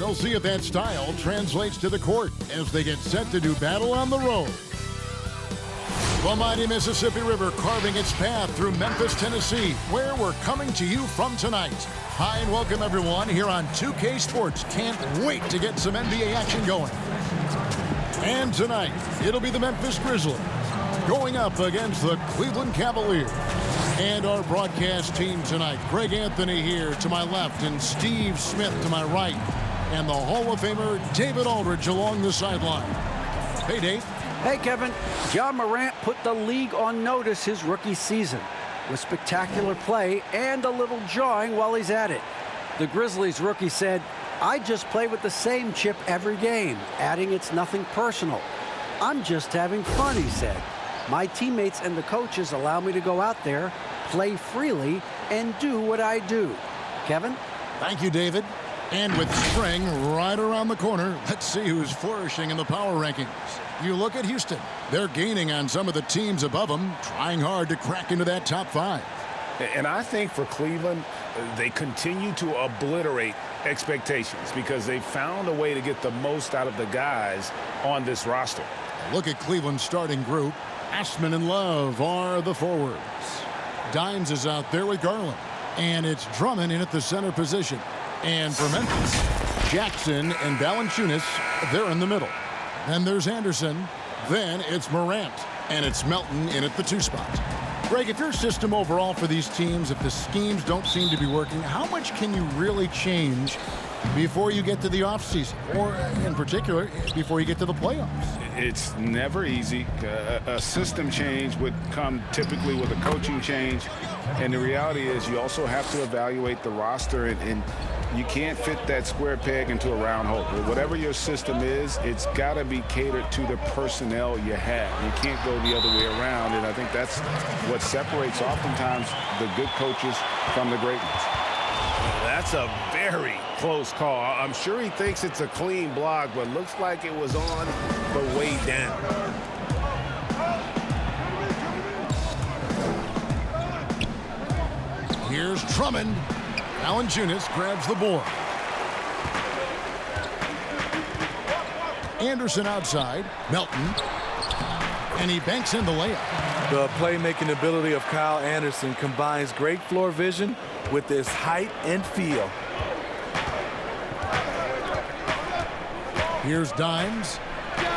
We'll see if that style translates to the court as they get set to do battle on the road. The mighty Mississippi River carving its path through Memphis, Tennessee, where we're coming to you from tonight. Hi and welcome everyone here on 2K Sports. Can't wait to get some NBA action going. And tonight, it'll be the Memphis Grizzlies going up against the Cleveland Cavaliers. And our broadcast team tonight, Greg Anthony here to my left and Steve Smith to my right. And the Hall of Famer David Aldridge along the sideline. Hey, Dave. Hey, Kevin. Ja Morant put the league on notice his rookie season with spectacular play and a little jawing while he's at it. The Grizzlies rookie said, "I just play with the same chip every game," adding it's nothing personal. "I'm just having fun," he said. "My teammates and the coaches allow me to go out there, play freely, and do what I do." Kevin? Thank you, David. And with spring right around the corner, let's see who's flourishing in the power rankings. You look at Houston. They're gaining on some of the teams above them, trying hard to crack into that top 5. And I think for Cleveland, they continue to obliterate expectations because they found a way to get the most out of the guys on this roster. Look at Cleveland's starting group. Ashman and Love are the forwards. Dimes is out there with Garland. And it's Drummond in at the center position. And for Memphis, Jackson and Valanciunas, they're in the middle. Then there's Anderson. Then it's Morant. And it's Melton in at the 2 spot. Greg, if your system overall for these teams, if the schemes don't seem to be working, how much can you really change before you get to the offseason? Or, in particular, before you get to the playoffs? It's never easy. A system change would come typically with a coaching change. And the reality is you also have to evaluate the roster, and you can't fit that square peg into a round hole. Whatever your system is, it's got to be catered to the personnel you have. You can't go the other way around, and I think that's what separates oftentimes the good coaches from the great ones. That's a very close call. I'm sure he thinks it's a clean block, but looks like it was on the way down. Here's Drummond. Valanciunas grabs the board. Anderson outside. Melton. And he banks in the layup. The playmaking ability of Kyle Anderson combines great floor vision with his height and feel. Here's Dimes.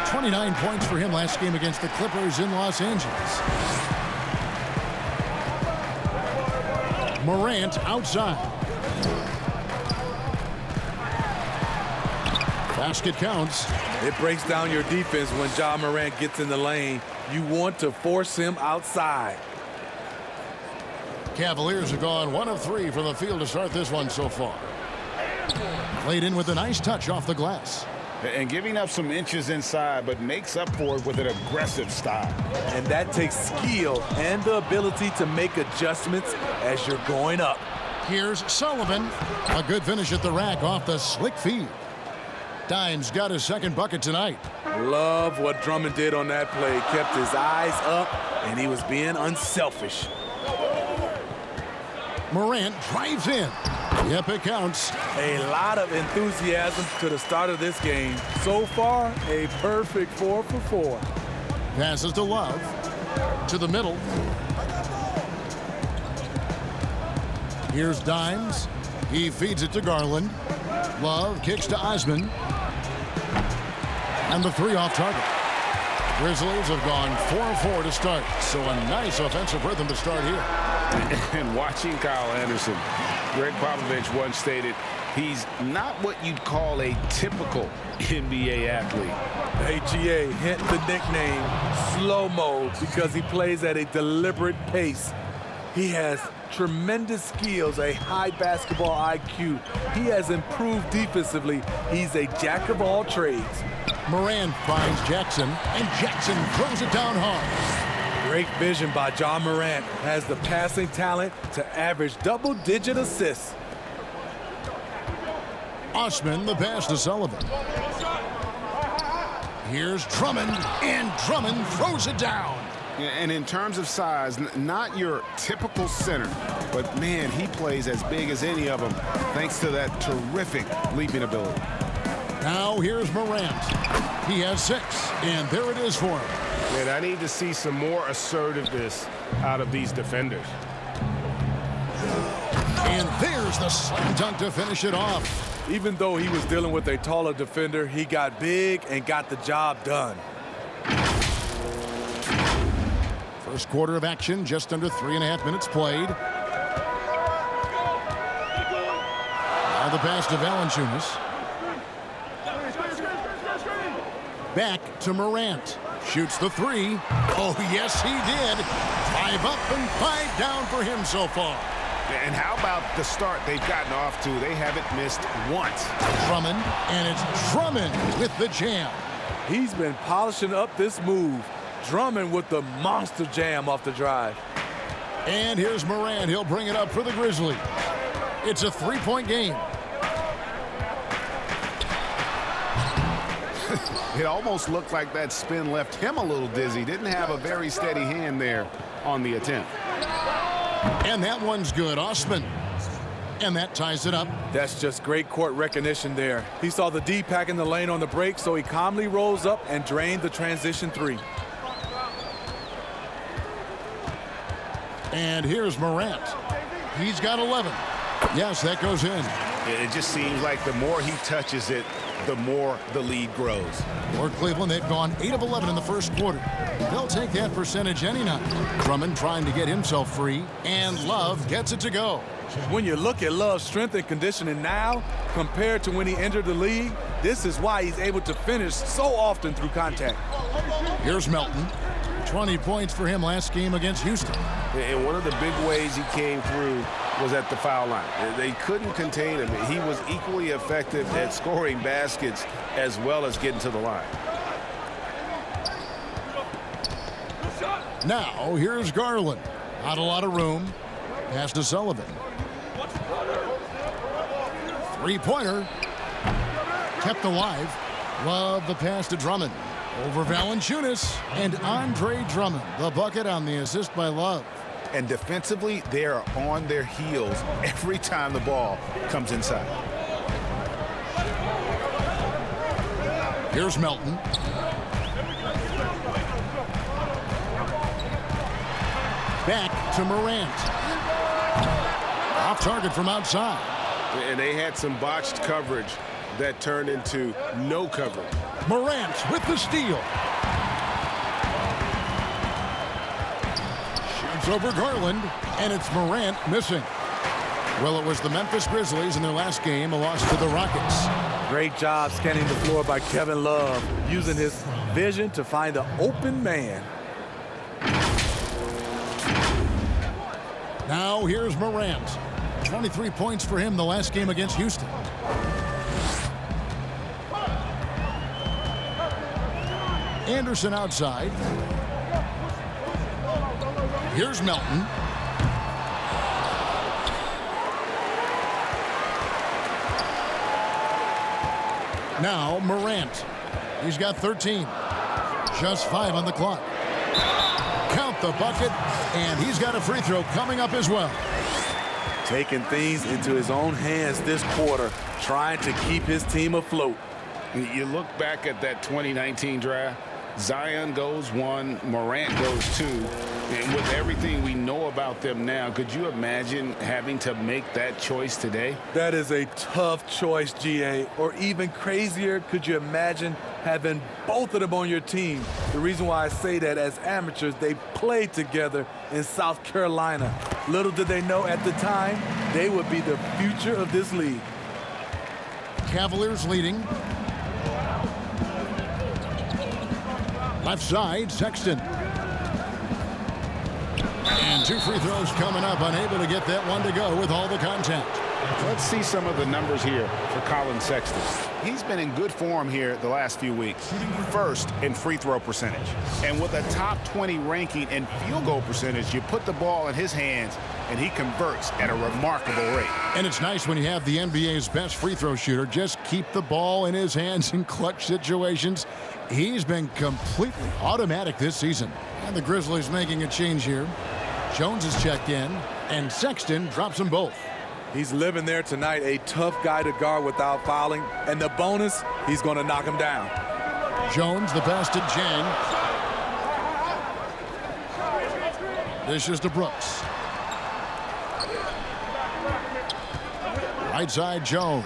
29 points for him last game against the Clippers in Los Angeles. Morant outside. Basket counts. It breaks down your defense when Ja Morant gets in the lane. You want to force him outside. Cavaliers have gone 1 of 3 from the field to start this one so far. Laid in with a nice touch off the glass. And giving up some inches inside, but makes up for it with an aggressive style. And that takes skill and the ability to make adjustments as you're going up. Here's Sullivan. A good finish at the rack off the slick feed. Dimes got his second bucket tonight. Love what Drummond did on that play. Kept his eyes up, and he was being unselfish. Morant drives in. Yep, it counts. A lot of enthusiasm to the start of this game. So far, a perfect 4 for 4. Passes to Love. To the middle. Here's Dimes. He feeds it to Garland. Love kicks to Osman. And the 3 off target. Grizzlies have gone 4-4 to start. So a nice offensive rhythm to start here. And watching Kyle Anderson, Greg Popovich once stated, he's not what you'd call a typical NBA athlete. AGA hint the nickname slow-mo because he plays at a deliberate pace. He has tremendous skills, a high basketball IQ. He has improved defensively. He's a jack of all trades. Morant finds Jackson, and Jackson throws it down hard. Great vision by Ja Morant. Has the passing talent to average double-digit assists. Osman, the pass to Sullivan. Here's Drummond, and Drummond throws it down. And in terms of size, not your typical center, but man, he plays as big as any of them thanks to that terrific leaping ability. Now here's Morant. He has 6, and there it is for him. And I need to see some more assertiveness out of these defenders. And there's the slam dunk to finish it off. Even though he was dealing with a taller defender, he got big and got the job done. First quarter of action, just under 3.5 minutes played. Now the pass to Valanciunas. Back to Morant. Shoots the 3. Oh, yes, he did. 5 up and 5 down for him so far. And how about the start they've gotten off to? They haven't missed once. Drummond, and it's Drummond with the jam. He's been polishing up this move. Drummond with the monster jam off the drive. And here's Morant. He'll bring it up for the Grizzlies. It's a 3-point game. It almost looked like that spin left him a little dizzy. Didn't have a very steady hand there on the attempt. And that one's good. Osman. And that ties it up. That's just great court recognition there. He saw the D pack in the lane on the break, so he calmly rose up and drained the transition 3. And here's Morant. He's got 11. Yes, that goes in. It just seems like the more he touches it, the more the lead grows. For Cleveland, they've gone 8 of 11 in the first quarter. They'll take that percentage any night. Drummond trying to get himself free, and Love gets it to go. When you look at Love's strength and conditioning now compared to when he entered the league, this is why he's able to finish so often through contact. Here's Melton. 20 points for him last game against Houston. And one of the big ways he came through was at the foul line. They couldn't contain him. He was equally effective at scoring baskets as well as getting to the line. Now, here's Garland. Not a lot of room. Pass to Sullivan. Three-pointer. Kept alive. Love the pass to Drummond. Over Valanciunas and Andre Drummond. The bucket on the assist by Love. And defensively, they are on their heels every time the ball comes inside. Here's Melton. Back to Morant. Off target from outside. And they had some botched coverage that turned into no coverage. Morant with the steal. Shoots over Garland, and it's Morant missing. Well, it was the Memphis Grizzlies in their last game, a loss to the Rockets. Great job scanning the floor by Kevin Love, using his vision to find the open man. Now here's Morant. 23 points for him the last game against Houston. Anderson outside. Here's Melton. Now Morant. He's got 13. Just 5 on the clock. Count the bucket, and he's got a free throw coming up as well. Taking things into his own hands this quarter, trying to keep his team afloat. You look back at that 2019 draft, Zion goes 1, Morant goes 2. And with everything we know about them now, could you imagine having to make that choice today? That is a tough choice, GA. Or even crazier, could you imagine having both of them on your team? The reason why I say that, as amateurs, they played together in South Carolina. Little did they know at the time, they would be the future of this league. Cavaliers leading. Left side, Sexton. And 2 free throws coming up, unable to get that one to go with all the contact. Let's see some of the numbers here for Colin Sexton. He's been in good form here the last few weeks. First in free throw percentage. And with a top 20 ranking in field goal percentage, you put the ball in his hands and he converts at a remarkable rate. And it's nice when you have the NBA's best free throw shooter just keep the ball in his hands in clutch situations. He's been completely automatic this season. And the Grizzlies making a change here. Jones is checked in, and Sexton drops them both. He's living there tonight, a tough guy to guard without fouling. And the bonus, he's going to knock him down. Jones, the pass to Jang. This is to Brooks. Right side, Jones.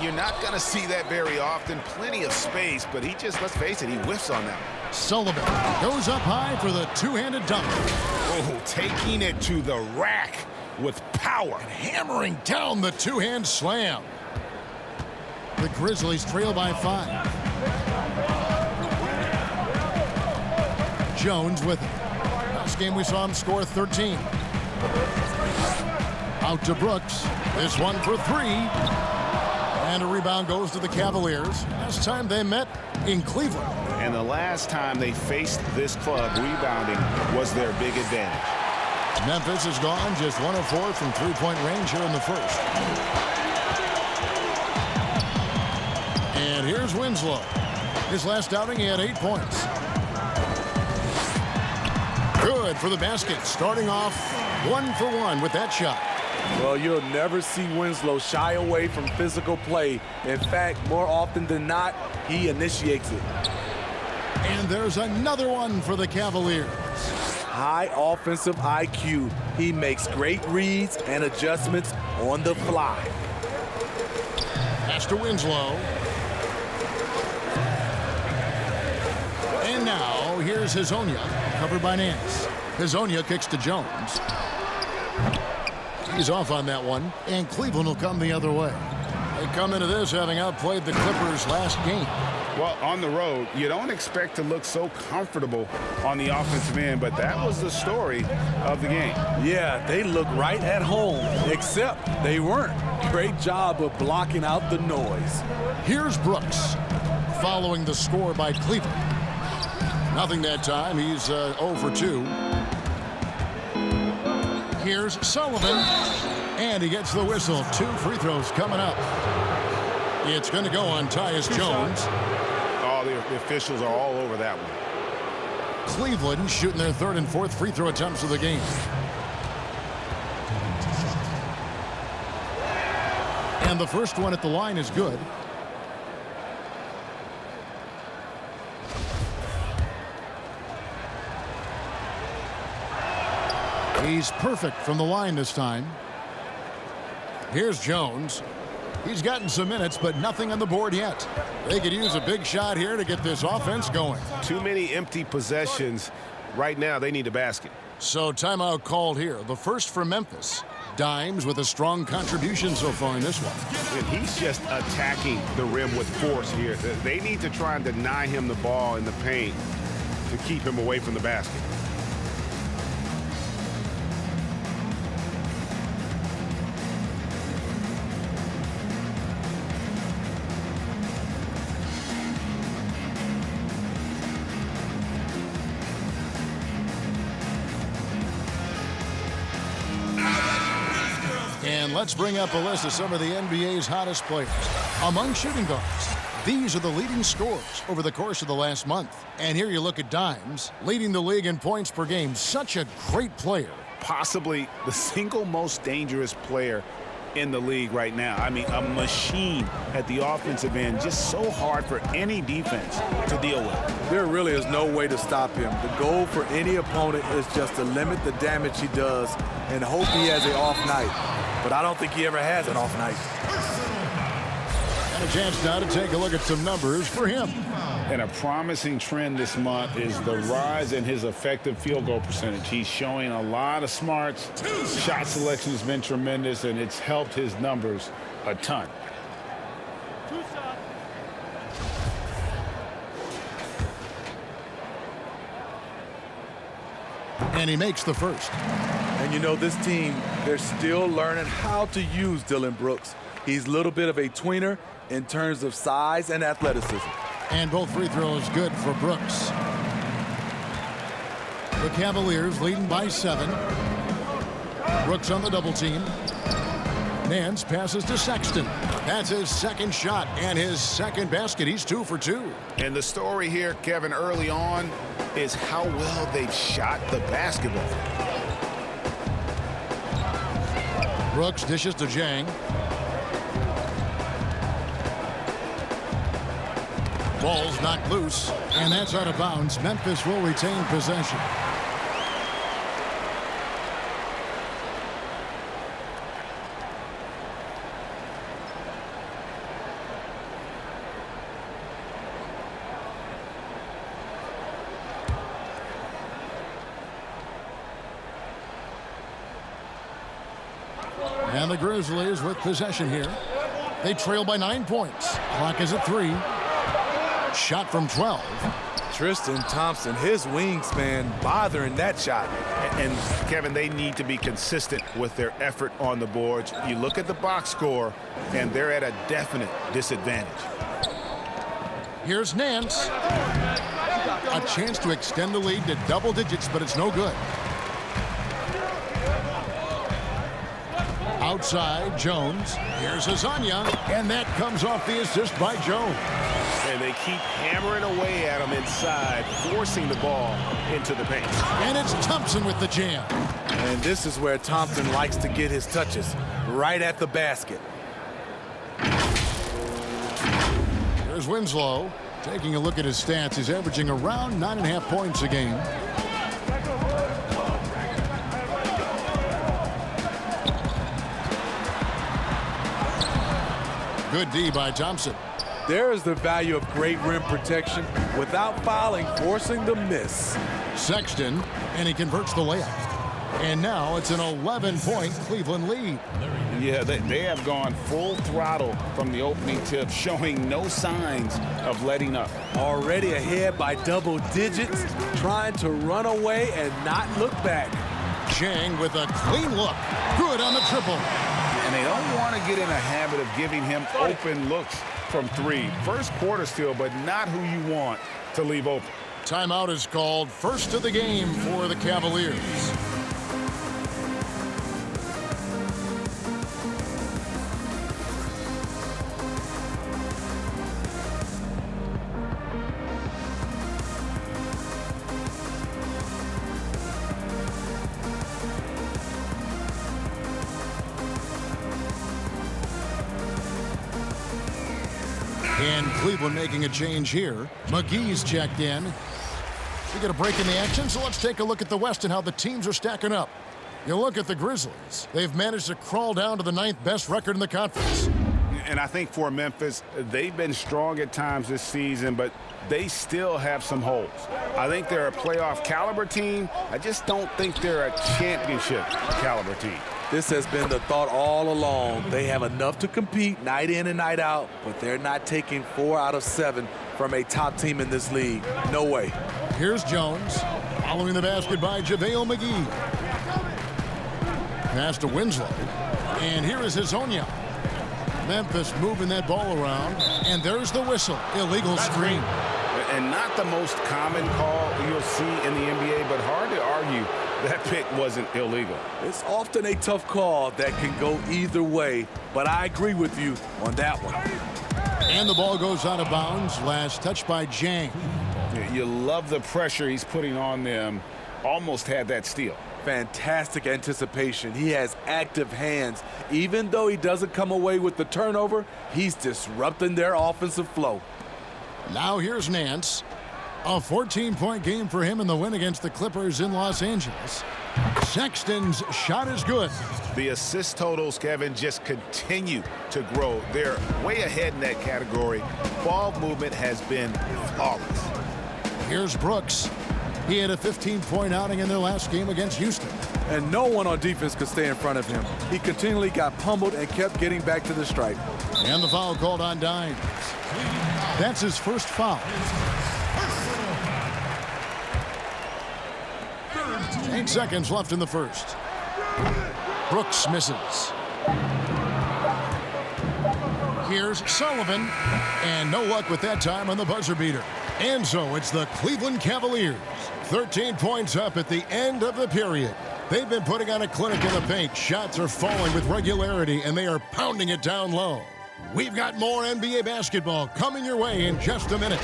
You're not going to see that very often. Plenty of space, but he just, let's face it, he whiffs on that. Sullivan goes up high for the two-handed dunk. Oh, taking it to the rack with power. And hammering down the two-hand slam. The Grizzlies trail by 5. Jones with it. Last game we saw him score 13. Out to Brooks. This one for 3. And a rebound goes to the Cavaliers. Last time they met in Cleveland. And the last time they faced this club, rebounding was their big advantage. Memphis is gone just 1 of 4 from three-point range here in the first. And here's Winslow. His last outing, he had 8 points. Good for the basket. Starting off 1 for 1 with that shot. Well, you'll never see Winslow shy away from physical play. In fact, more often than not, he initiates it. And there's another one for the Cavaliers. High offensive IQ. He makes great reads and adjustments on the fly. Pass to Winslow. And now here's Hezonja, covered by Nance. Hezonja kicks to Jones. He's off on that one, and Cleveland will come the other way. They come into this having outplayed the Clippers last game. Well, on the road, you don't expect to look so comfortable on the offensive end, but that was the story of the game. Yeah, they look right at home, except they weren't. Great job of blocking out the noise. Here's Brooks, following the score by Cleveland. Nothing that time. He's 0 for 2. Here's Sullivan, and he gets the whistle. 2 free throws coming up. It's going to go on Tyus Jones. Oh, the officials are all over that one. Cleveland shooting their 3rd and 4th free throw attempts of the game. And the first one at the line is good. He's perfect from the line this time. Here's Jones. He's gotten some minutes, but nothing on the board yet. They could use a big shot here to get this offense going. Too many empty possessions. Right now, they need a basket. So timeout called here. The first for Memphis. Dimes with a strong contribution so far in this one. And he's just attacking the rim with force here. They need to try and deny him the ball in the paint to keep him away from the basket. And let's bring up a list of some of the NBA's hottest players. Among shooting guards, these are the leading scorers over the course of the last month. And here you look at Dimes, leading the league in points per game. Such a great player. Possibly the single most dangerous player in the league right now. I mean, a machine at the offensive end, just so hard for any defense to deal with. There really is no way to stop him. The goal for any opponent is just to limit the damage he does and hope he has an off night. But I don't think he ever has an off night. And a chance now to take a look at some numbers for him. And a promising trend this month is the rise in his effective field goal percentage. He's showing a lot of smarts. Shot selection has been tremendous, and it's helped his numbers a ton. And he makes the first. And you know, this team, they're still learning how to use Dillon Brooks. He's a little bit of a tweener in terms of size and athleticism. And both free throws good for Brooks. The Cavaliers leading by 7. Brooks on the double team. Nance passes to Sexton. That's his second shot and his second basket. He's 2 for 2. And the story here, Kevin, early on is how well they've shot the basketball. Brooks dishes to Jang. Ball's knocked loose, and that's out of bounds. Memphis will retain possession. And the Grizzlies with possession here. They trail by 9 points. Clock is at 3. Shot from 12. Tristan Thompson, his wingspan, bothering that shot. And Kevin, they need to be consistent with their effort on the boards. You look at the box score, and they're at a definite disadvantage. Here's Nance. A chance to extend the lead to double digits, but it's no good. Outside, Jones. Here's Azania, and that comes off the assist by Jones. And they keep hammering away at him inside, forcing the ball into the paint. And it's Thompson with the jam. And this is where Thompson likes to get his touches, right at the basket. Here's Winslow. Taking a look at his stats, he's averaging around 9.5 points a game. Good D by Thompson. There is the value of great rim protection without fouling, forcing the miss. Sexton, and he converts the layup. And now it's an 11-point Cleveland lead. Yeah, they have gone full throttle from the opening tip, showing no signs of letting up. Already ahead by double digits, trying to run away and not look back. Jang with a clean look. Good on the triple. And they don't want to get in a habit of giving him open looks from 3. First quarter still, but not who you want to leave open. Timeout is called. First of the game for the Cavaliers. And Cleveland making a change here. McGee's checked in. We get a break in the action, so let's take a look at the West and how the teams are stacking up. You look at the Grizzlies. They've managed to crawl down to the 9th best record in the conference. And I think for Memphis, they've been strong at times this season, but they still have some holes. I think they're a playoff caliber team. I just don't think they're a championship caliber team. This has been the thought all along. They have enough to compete night in and night out, but they're not taking 4 out of 7 from a top team in this league. No way. Here's Jones. Following the basket by JaVale McGee. Pass to Winslow. And here is Hazonia. Memphis moving that ball around. And there's the whistle. Illegal screen. And not the most common call you'll see in the NBA, but hard to argue that pick wasn't illegal. It's often a tough call that can go either way, but I agree with you on that one. And the ball goes out of bounds. Last touch by Jang. You love the pressure he's putting on them. Almost had that steal. Fantastic anticipation. He has active hands. Even though he doesn't come away with the turnover, he's disrupting their offensive flow. Now here's Nance. A 14-point game for him in the win against the Clippers in Los Angeles. Sexton's shot is good. The assist totals, Kevin, just continue to grow. They're way ahead in that category. Ball movement has been flawless. Here's Brooks. He had a 15-point outing in their last game against Houston. And no one on defense could stay in front of him. He continually got pummeled and kept getting back to the stripe. And the foul called on Dines. That's his first foul. 8 seconds left in the first. Brooks misses. Here's Sullivan. And no luck with that time on the buzzer beater. And so it's the Cleveland Cavaliers. 13 points up at the end of the period. They've been putting on a clinic in the paint. Shots are falling with regularity, and they are pounding it down low. We've got more NBA basketball coming your way in just a minute.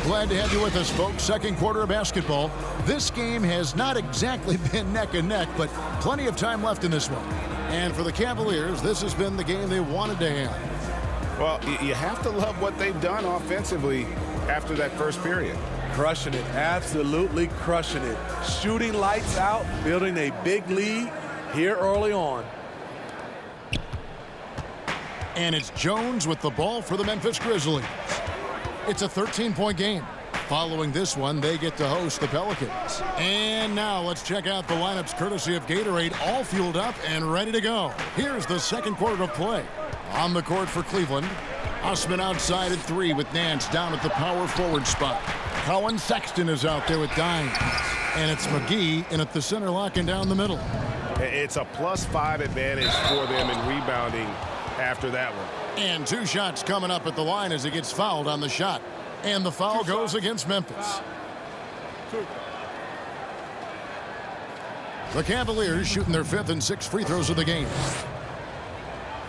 Glad to have you with us, folks. Second quarter of basketball. This game has not exactly been neck and neck, but plenty of time left in this one. And for the Cavaliers, this has been the game they wanted to have. Well, you have to love what they've done offensively after that first period. Crushing it, absolutely crushing it. Shooting lights out, building a big lead here early on. And it's Jones with the ball for the Memphis Grizzlies. It's a 13-point game. Following this one, they get to host the Pelicans. And now let's check out the lineups courtesy of Gatorade, all fueled up and ready to go. Here's the second quarter of play. On the court for Cleveland, Osman outside at 3 with Nance down at the power forward spot. Colin Sexton is out there with Dimes. And it's McGee in at the center, locking down the middle. It's a +5 advantage for them in rebounding after that one. And 2 shots coming up at the line as he gets fouled on the shot. And the foul goes against Memphis. The Cavaliers shooting their 5th and 6th free throws of the game.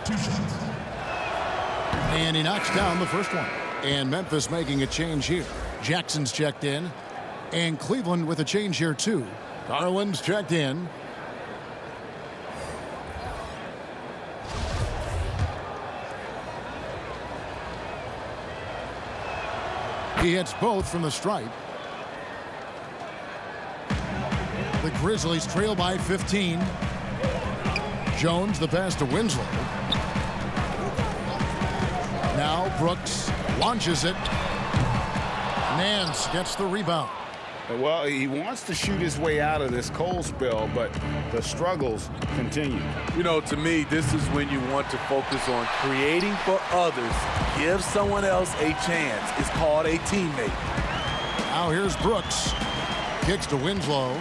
2 shots. And he knocks down the first one. And Memphis making a change here. Jackson's checked in. And Cleveland with a change here too. Garland's checked in. He hits both from the stripe. The Grizzlies trail by 15. Jones the pass to Winslow. Now Brooks launches it. Nance gets the rebound. Well, he wants to shoot his way out of this cold spell, but the struggles continue. You know, to me, this is when you want to focus on creating for others. Give someone else a chance. It's called a teammate. Now here's Brooks. Kicks to Winslow.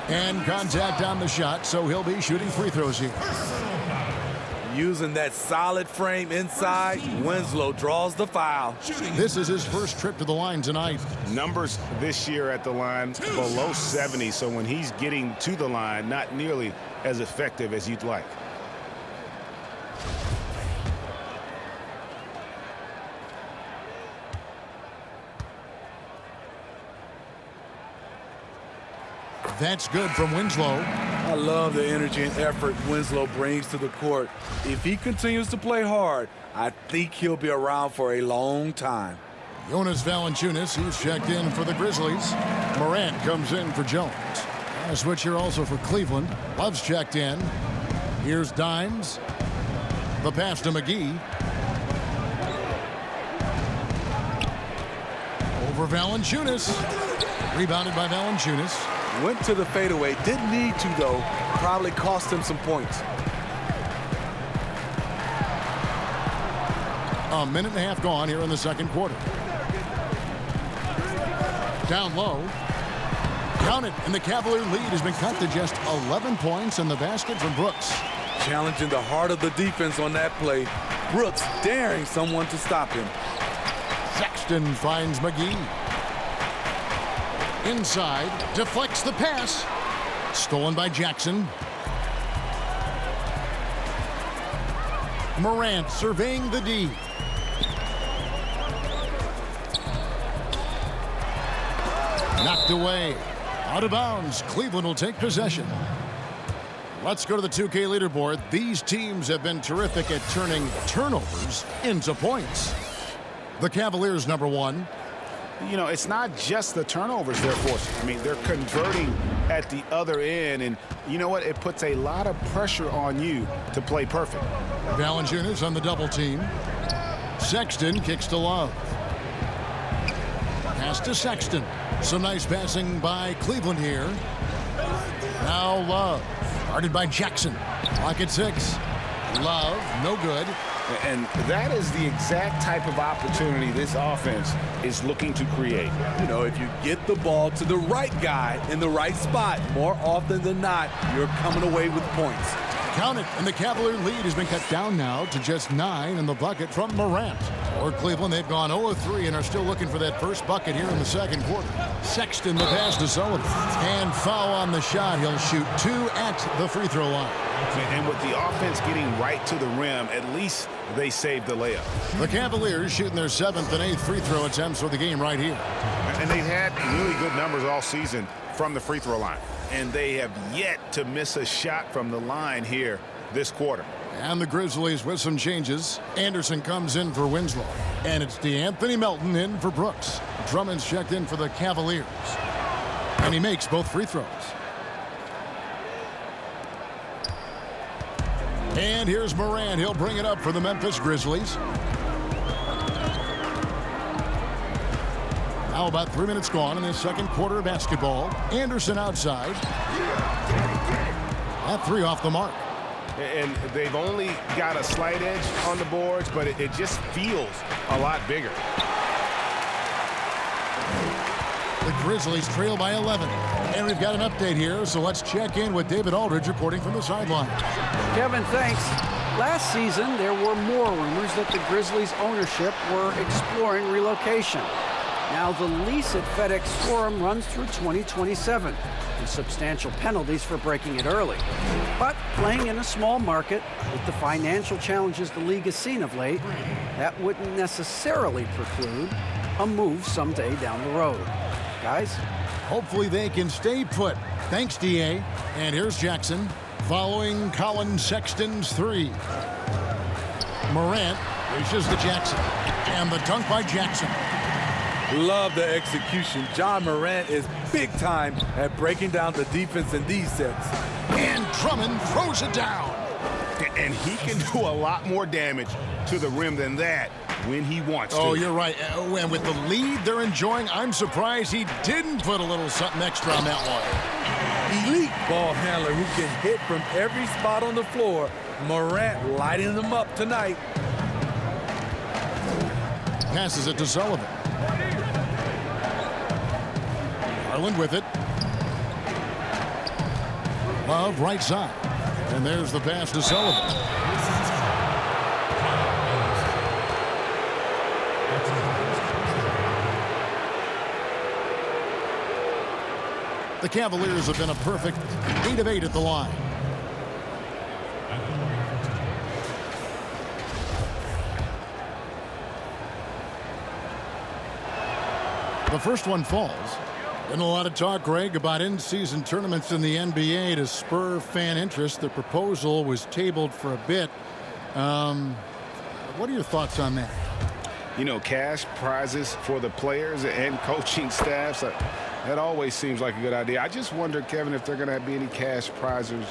And contact on the shot, so he'll be shooting free throws here. Using that solid frame inside, Winslow draws the foul. This is his first trip to the line tonight. Numbers this year at the line below 70, so when he's getting to the line, not nearly as effective as you'd like. That's good from Winslow. I love the energy and effort Winslow brings to the court. If he continues to play hard, I think he'll be around for a long time. Jonas Valanciunas, he's checked in for the Grizzlies. Morant comes in for Jones. A switch here also for Cleveland. Love's checked in. Here's Dimes. The pass to McGee. Over Valanciunas. Rebounded by Valanciunas. Went to the fadeaway. Didn't need to, though. Probably cost him some points. A minute and a half gone here in the second quarter. Down low. Count it, and the Cavalier lead has been cut to just 11 points in the basket from Brooks. Challenging the heart of the defense on that play. Brooks daring someone to stop him. Sexton finds McGee. Inside, deflects the pass. Stolen by Jackson. Morant surveying the D. Knocked away. Out of bounds. Cleveland will take possession. Let's go to the 2K leaderboard. These teams have been terrific at turning turnovers into points. The Cavaliers number 1. You know, it's not just the turnovers they're forcing. I mean, they're converting at the other end, and you know what? It puts a lot of pressure on you to play perfect. Valanciunas on the double team. Sexton kicks to Love. Pass to Sexton. Some nice passing by Cleveland here. Now Love. Guarded by Jackson. Clock at 6. Love, no good. And that is the exact type of opportunity this offense is looking to create. You know, if you get the ball to the right guy in the right spot, more often than not, you're coming away with points. Count it, and the Cavalier lead has been cut down now to just 9 in the bucket from Morant. For Cleveland, they've gone 0-3 and are still looking for that first bucket here in the second quarter. Sexton the pass to Sullivan. And foul on the shot. He'll shoot 2 at the free throw line. And with the offense getting right to the rim, at least they saved the layup. The Cavaliers shooting their 7th and 8th free throw attempts for the game right here. And they've had really good numbers all season from the free throw line. And they have yet to miss a shot from the line here this quarter. And the Grizzlies with some changes. Anderson comes in for Winslow. And it's DeAnthony Melton in for Brooks. Drummond's checked in for the Cavaliers. And he makes both free throws. And here's Morant. He'll bring it up for the Memphis Grizzlies. Now about 3 minutes gone in the second quarter of basketball. Anderson outside. That three off the mark. And they've only got a slight edge on the boards, but it just feels a lot bigger. The Grizzlies trail by 11. And we've got an update here, so let's check in with David Aldridge reporting from the sideline. Kevin, thanks. Last season, there were more rumors that the Grizzlies' ownership were exploring relocation. Now, the lease at FedEx Forum runs through 2027, with substantial penalties for breaking it early. But playing in a small market, with the financial challenges the league has seen of late, that wouldn't necessarily preclude a move someday down the road. Guys? Hopefully they can stay put. Thanks, D.A. And here's Jackson following Colin Sexton's three. Morant reaches to Jackson. And the dunk by Jackson. Love the execution. John Morant is big time at breaking down the defense in these sets. And Drummond throws it down. And he can do a lot more damage to the rim than that when he wants to. Oh, you're right. And with the lead they're enjoying, I'm surprised he didn't put a little something extra on that one. Elite ball handler who can hit from every spot on the floor. Morant lighting them up tonight. Passes it to Sullivan. Garland with it. Love right side. And there's the pass to Sullivan. The Cavaliers have been a perfect 8 of 8 at the line. The first one falls. Been a lot of talk, Greg, about in-season tournaments in the NBA to spur fan interest. The proposal was tabled for a bit. What are your thoughts on that? You know, cash prizes for the players and coaching staffs, that always seems like a good idea. I just wonder, Kevin, if they're going to be any cash prizes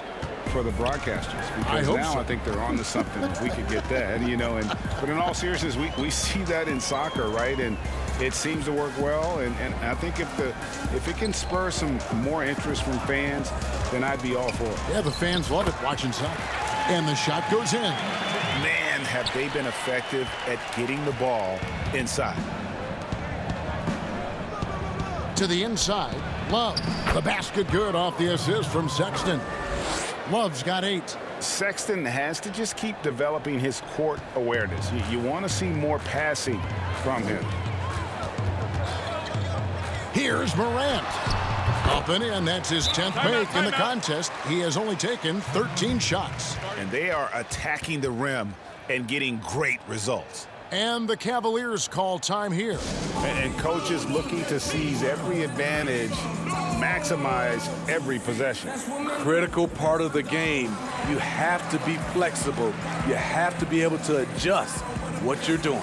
for the broadcasters. Because I think they're on to something. We could get that, you know. But in all seriousness, we see that in soccer, right? And it seems to work well. And I think if it can spur some more interest from fans, then I'd be all for it. Yeah, the fans love it watching soccer. And the shot goes in. Man, have they been effective at getting the ball inside. To the inside, Love. The basket good off the assist from Sexton. Love's got 8. Sexton has to just keep developing his court awareness. You want to see more passing from him. Here's Morant. Up and in. That's his 10th make in the contest. He has only taken 13 shots. And they are attacking the rim and getting great results. And the Cavaliers call time here. And coaches looking to seize every advantage, maximize every possession. Critical part of the game. You have to be flexible. You have to be able to adjust what you're doing.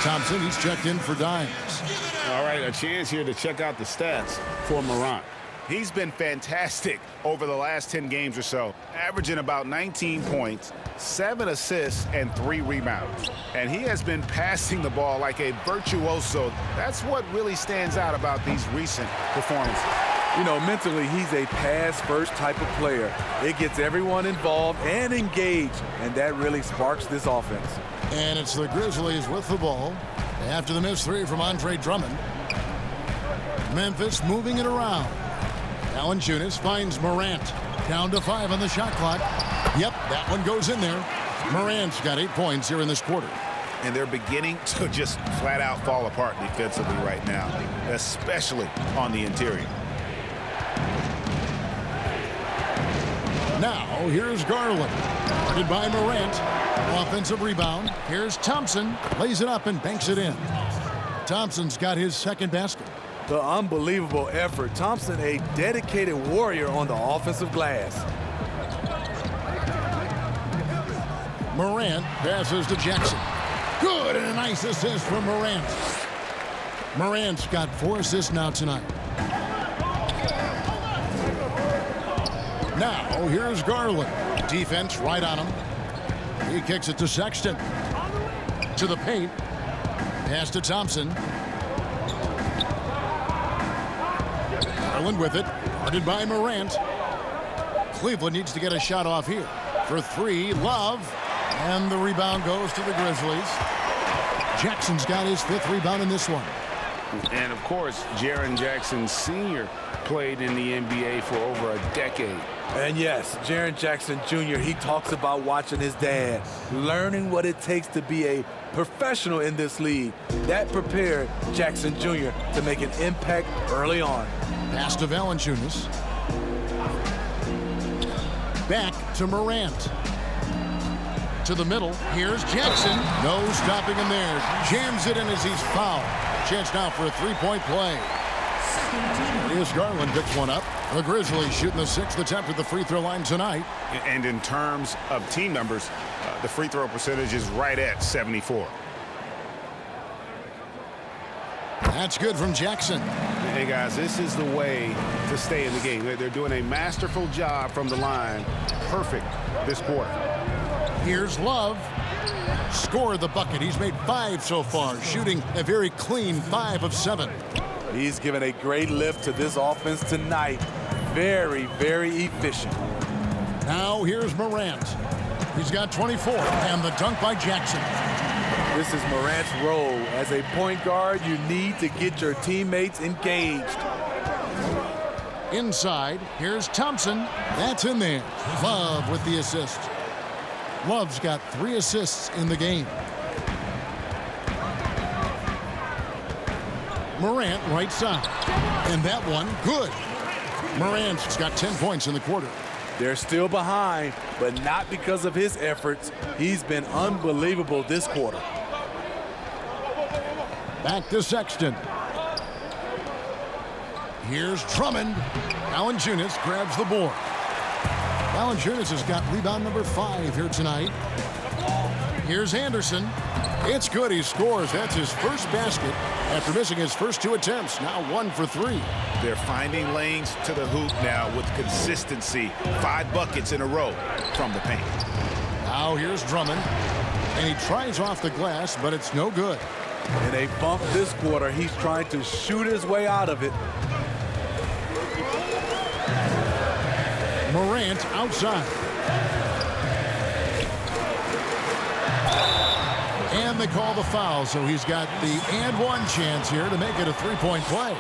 Thompson, he's checked in for Dimes. All right, a chance here to check out the stats for Morant. He's been fantastic over the last 10 games or so, averaging about 19 points, 7 assists, and 3 rebounds. And he has been passing the ball like a virtuoso. That's what really stands out about these recent performances. You know, mentally, he's a pass-first type of player. It gets everyone involved and engaged, and that really sparks this offense. And it's the Grizzlies with the ball. after the missed three from Andre Drummond. Memphis moving it around. Valanciunas finds Morant. Down to 5 on the shot clock. Yep, that one goes in there. Morant's got 8 points here in this quarter. And they're beginning to just flat out fall apart defensively right now, especially on the interior. Now, here's Garland. Guarded by Morant. Offensive rebound. Here's Thompson. Lays it up and banks it in. Thompson's got his second basket. The unbelievable effort. Thompson, a dedicated warrior on the offensive glass. Morant passes to Jackson. Good, and a nice assist from Morant. Morant's got 4 assists now tonight. Now, here's Garland. Defense right on him. He kicks it to Sexton. To the paint. Pass to Thompson. Garland with it. Guarded by Morant. Cleveland needs to get a shot off here. For 3, Love. And the rebound goes to the Grizzlies. Jackson's got his 5th rebound in this one. And, of course, Jaren Jackson Sr. played in the NBA for over a decade. And yes, Jaren Jackson Jr., he talks about watching his dad, learning what it takes to be a professional in this league. That prepared Jackson Jr. to make an impact early on. Pass to Valanciunas. Back to Morant. To the middle. Here's Jackson. No stopping him there. Jams it in as he's fouled. Chance now for a 3-point play. Here's Garland picks one up. The Grizzlies shooting the 6th attempt at the free throw line tonight. And in terms of team numbers, the free throw percentage is right at 74. That's good from Jackson. Hey, guys, this is the way to stay in the game. They're doing a masterful job from the line. Perfect this quarter. Here's Love. Scored the bucket. He's made 5 so far, shooting a very clean 5 of 7. He's given a great lift to this offense tonight. Very, very efficient. Now here's Morant. He's got 24, and the dunk by Jackson. This is Morant's role. As a point guard, you need to get your teammates engaged. Inside, here's Thompson. That's in there. Love with the assist. Love's got 3 assists in the game. Morant right side. And that one, good. Morant's got 10 points in the quarter. They're still behind, but not because of his efforts. He's been unbelievable this quarter. Back to Sexton. Here's Drummond. Valanciunas grabs the board. Valanciunas has got rebound number 5 here tonight. Here's Anderson. It's good. He scores. That's his first basket after missing his first 2 attempts. Now 1 for 3. They're finding lanes to the hoop now with consistency. 5 buckets in a row from the paint. Now here's Drummond. And he tries off the glass, but it's no good. In a bump this quarter, he's trying to shoot his way out of it. Morant outside. And they call the foul, so he's got the and 1 chance here to make it a 3-point play.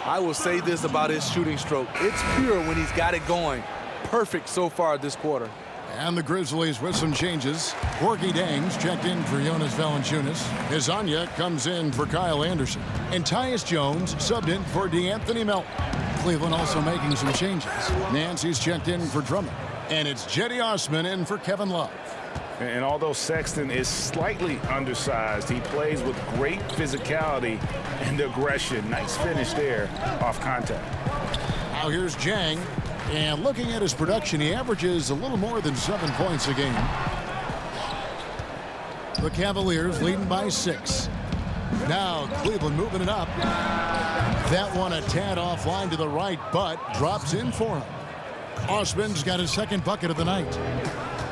I will say this about his shooting stroke. It's pure when he's got it going. Perfect so far this quarter. And the Grizzlies with some changes. Corky Dangs checked in for Jonas Valanciunas. Hizanya comes in for Kyle Anderson. And Tyus Jones subbed in for DeAnthony Melton. Cleveland also making some changes. Nancy's checked in for Drummond. And it's Cedi Osman in for Kevin Love. And although Sexton is slightly undersized, he plays with great physicality and aggression. Nice finish there off contact. Now here's Jang. And looking at his production, he averages a little more than 7 points a game. The Cavaliers leading by 6. Now Cleveland moving it up. That one a tad offline to the right, but drops in for him. Osman's got his 2nd bucket of the night.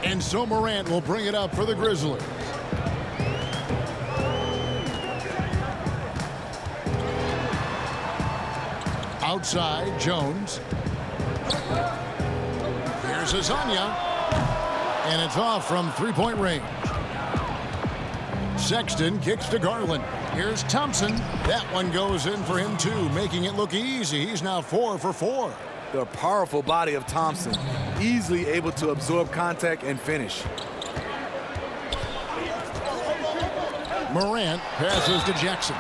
And so Morant will bring it up for the Grizzlies. Outside, Jones. Here's Hizanya. And it's off from 3-point range. Sexton kicks to Garland. Here's Thompson. That one goes in for him too, making it look easy. He's now 4 for 4. The powerful body of Thompson, easily able to absorb contact and finish. Morant passes to Jackson.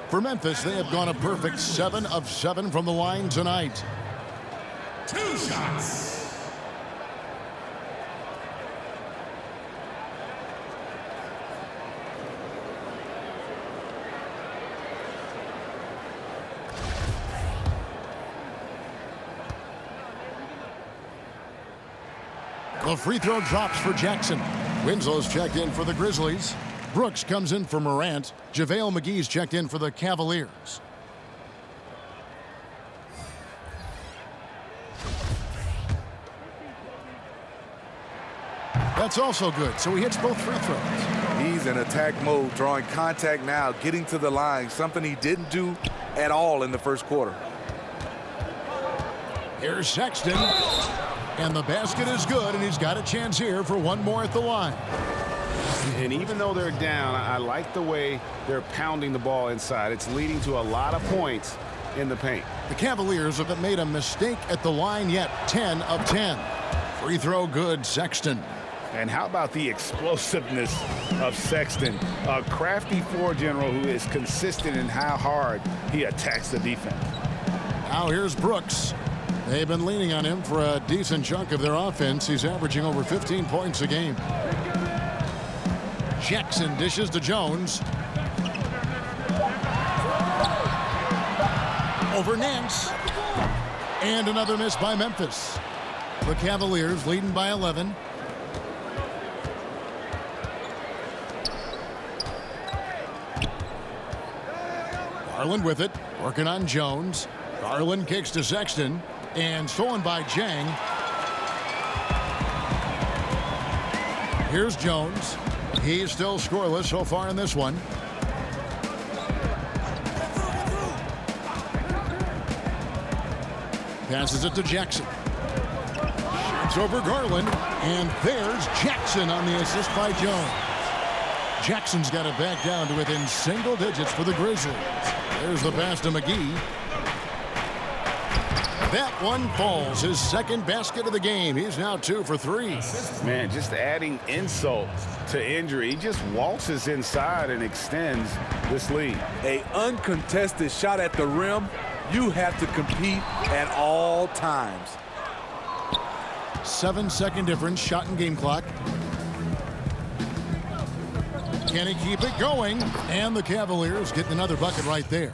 For Memphis, they have gone a perfect 7 of 7 from the line tonight. 2 shots. The free throw drops for Jackson. Winslow's checked in for the Grizzlies. Brooks comes in for Morant. JaVale McGee's checked in for the Cavaliers. That's also good, so he hits both free throws. He's in attack mode, drawing contact now, getting to the line, something he didn't do at all in the first quarter. Here's Sexton. And the basket is good, and he's got a chance here for one more at the line. And even though they're down, I like the way they're pounding the ball inside. It's leading to a lot of points in the paint. The Cavaliers haven't made a mistake at the line yet. 10 of 10. Free throw good, Sexton. And how about the explosiveness of Sexton? A crafty floor general who is consistent in how hard he attacks the defense. Now here's Brooks. They've been leaning on him for a decent chunk of their offense. He's averaging over 15 points a game. Jackson dishes to Jones. Over Nance. And another miss by Memphis. The Cavaliers leading by 11. Garland with it, working on Jones. Garland kicks to Sexton. And stolen by Jang. Here's Jones. He's still scoreless so far in this one. Passes it to Jackson. Shoots over Garland. And there's Jackson on the assist by Jones. Jackson's got it back down to within single digits for the Grizzlies. There's the pass to McGee. That one falls. His second basket of the game. He's now 2 for 3. Man, just adding insult to injury. He just waltzes inside and extends this lead. An uncontested shot at the rim. You have to compete at all times. 7-second difference. Shot and game clock. Can he keep it going? And the Cavaliers getting another bucket right there.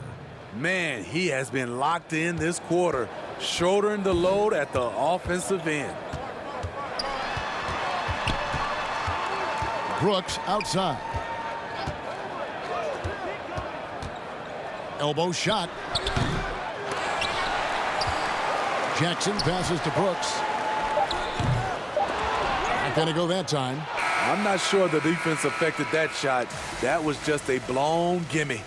Man, he has been locked in this quarter, shouldering the load at the offensive end. Brooks outside. Elbow shot. Jackson passes to Brooks. Not going to go that time. I'm not sure the defense affected that shot. That was just a blown gimme.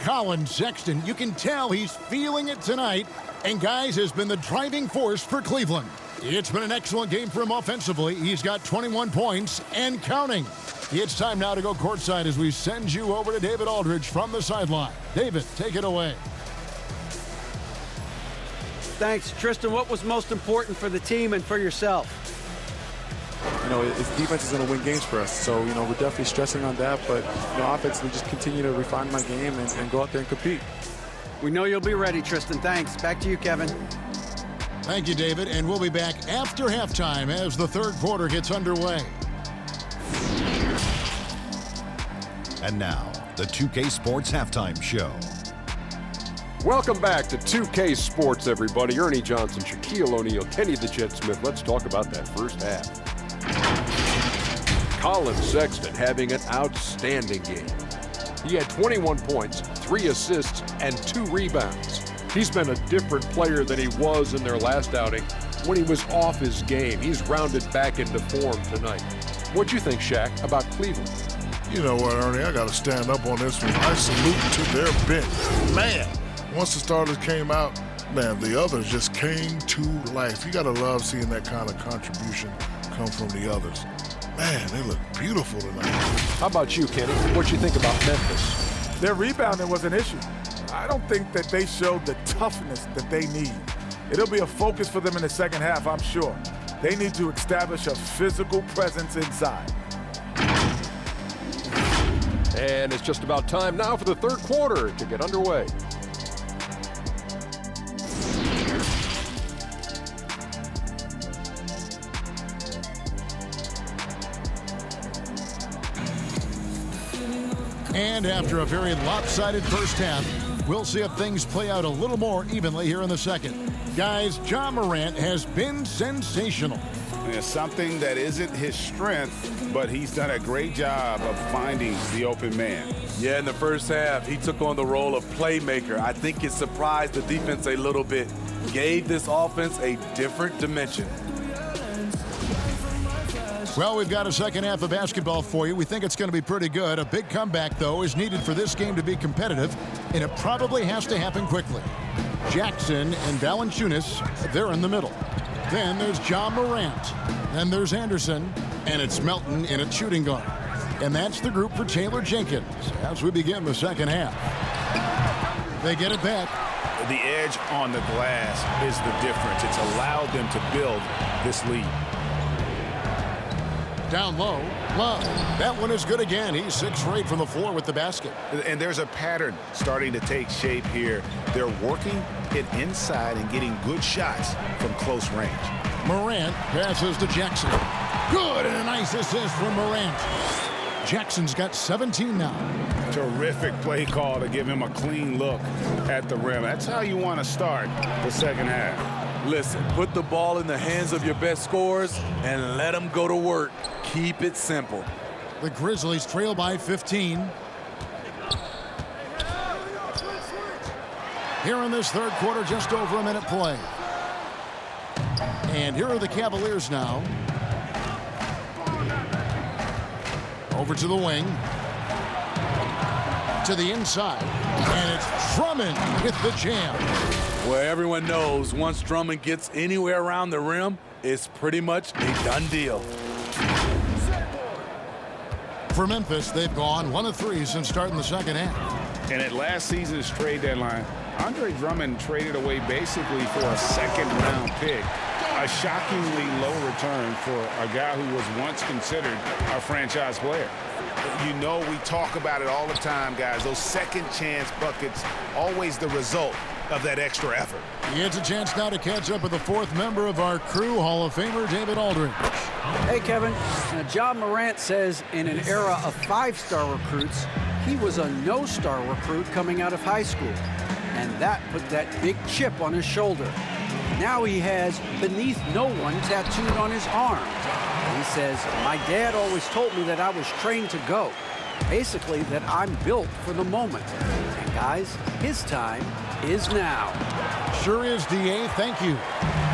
Colin Sexton, you can tell he's feeling it tonight, and guys, has been the driving force for Cleveland. It's been an excellent game for him offensively. He's got 21 points and counting. It's time now to go courtside as we send you over to David Aldridge from the sideline. David, take it away. Thanks, Tristan. What was most important for the team and for yourself? You know, defense is going to win games for us. So, you know, we're definitely stressing on that. But, you know, offensively, just continue to refine my game and go out there and compete. We know you'll be ready, Tristan. Thanks. Back to you, Kevin. Thank you, David. And we'll be back after halftime as the third quarter gets underway. And now, the 2K Sports Halftime Show. Welcome back to 2K Sports, everybody. Ernie Johnson, Shaquille O'Neal, Kenny the Jet Smith. Let's talk about that first half. Colin Sexton having an outstanding game. He had 21 points, 3 assists, and 2 rebounds. He's been a different player than he was in their last outing when he was off his game. He's rounded back into form tonight. What'd you think, Shaq, about Cleveland? You know what, Ernie, I got to stand up on this one. I salute to their bench. Man, once the starters came out, Man, the others just came to life. You got to love seeing that kind of contribution come from the others. Man, they look beautiful tonight. How about you, Kenny? What you think about Memphis? Their rebounding was an issue. I don't think that they showed the toughness that they need. It'll be a focus for them in the second half, I'm sure. They need to establish a physical presence inside. And it's just about time now for the third quarter to get underway. And after a very lopsided first half, we'll see if things play out a little more evenly here in the second. Guys, Ja Morant has been sensational. It's something that isn't his strength, but he's done a great job of finding the open man. Yeah, in the first half, he took on the role of playmaker. I think it surprised the defense a little bit, gave this offense a different dimension. Well, we've got a second half of basketball for you. We think it's going to be pretty good. A big comeback, though, is needed for this game to be competitive, and it probably has to happen quickly. Jackson and Valanciunas, they're in the middle. Then there's Ja Morant. Then there's Anderson, and it's Melton in a shooting guard. And that's the group for Taylor Jenkins as we begin the second half. They get it back. The edge on the glass is the difference. It's allowed them to build this lead. Down low, Love. That one is good again. He's 6 for 8 from the floor with the basket. And there's a pattern starting to take shape here. They're working it inside and getting good shots from close range. Morant passes to Jackson. Good, and a nice assist from Morant. Jackson's got 17 now. Terrific play call to give him a clean look at the rim. That's how you want to start the second half. Listen, put the ball in the hands of your best scorers and let them go to work. Keep it simple. The Grizzlies trail by 15. Here in this third quarter, just over a minute play. And here are the Cavaliers now. Over to the wing. To the inside. And it's Drummond with the jam. Well, everyone knows once Drummond gets anywhere around the rim, it's pretty much a done deal. For Memphis, they've gone 1 of 3 since starting the second half. And at last season's trade deadline, Andre Drummond traded away basically for a second-round pick. A shockingly low return for a guy who was once considered a franchise player. You know, we talk about it all the time, guys. Those second-chance buckets, always the result of that extra effort. It's a chance now to catch up with the 4th member of our crew, Hall of Famer David Aldridge. Hey, Kevin. Ja Morant says in an era of 5-star recruits, he was a no-star recruit coming out of high school. And that put that big chip on his shoulder. Now he has beneath no one tattooed on his arm. He says, my dad always told me that I was trained to go. Basically, that I'm built for the moment. And guys, his time is now. Sure is, D.A. Thank you.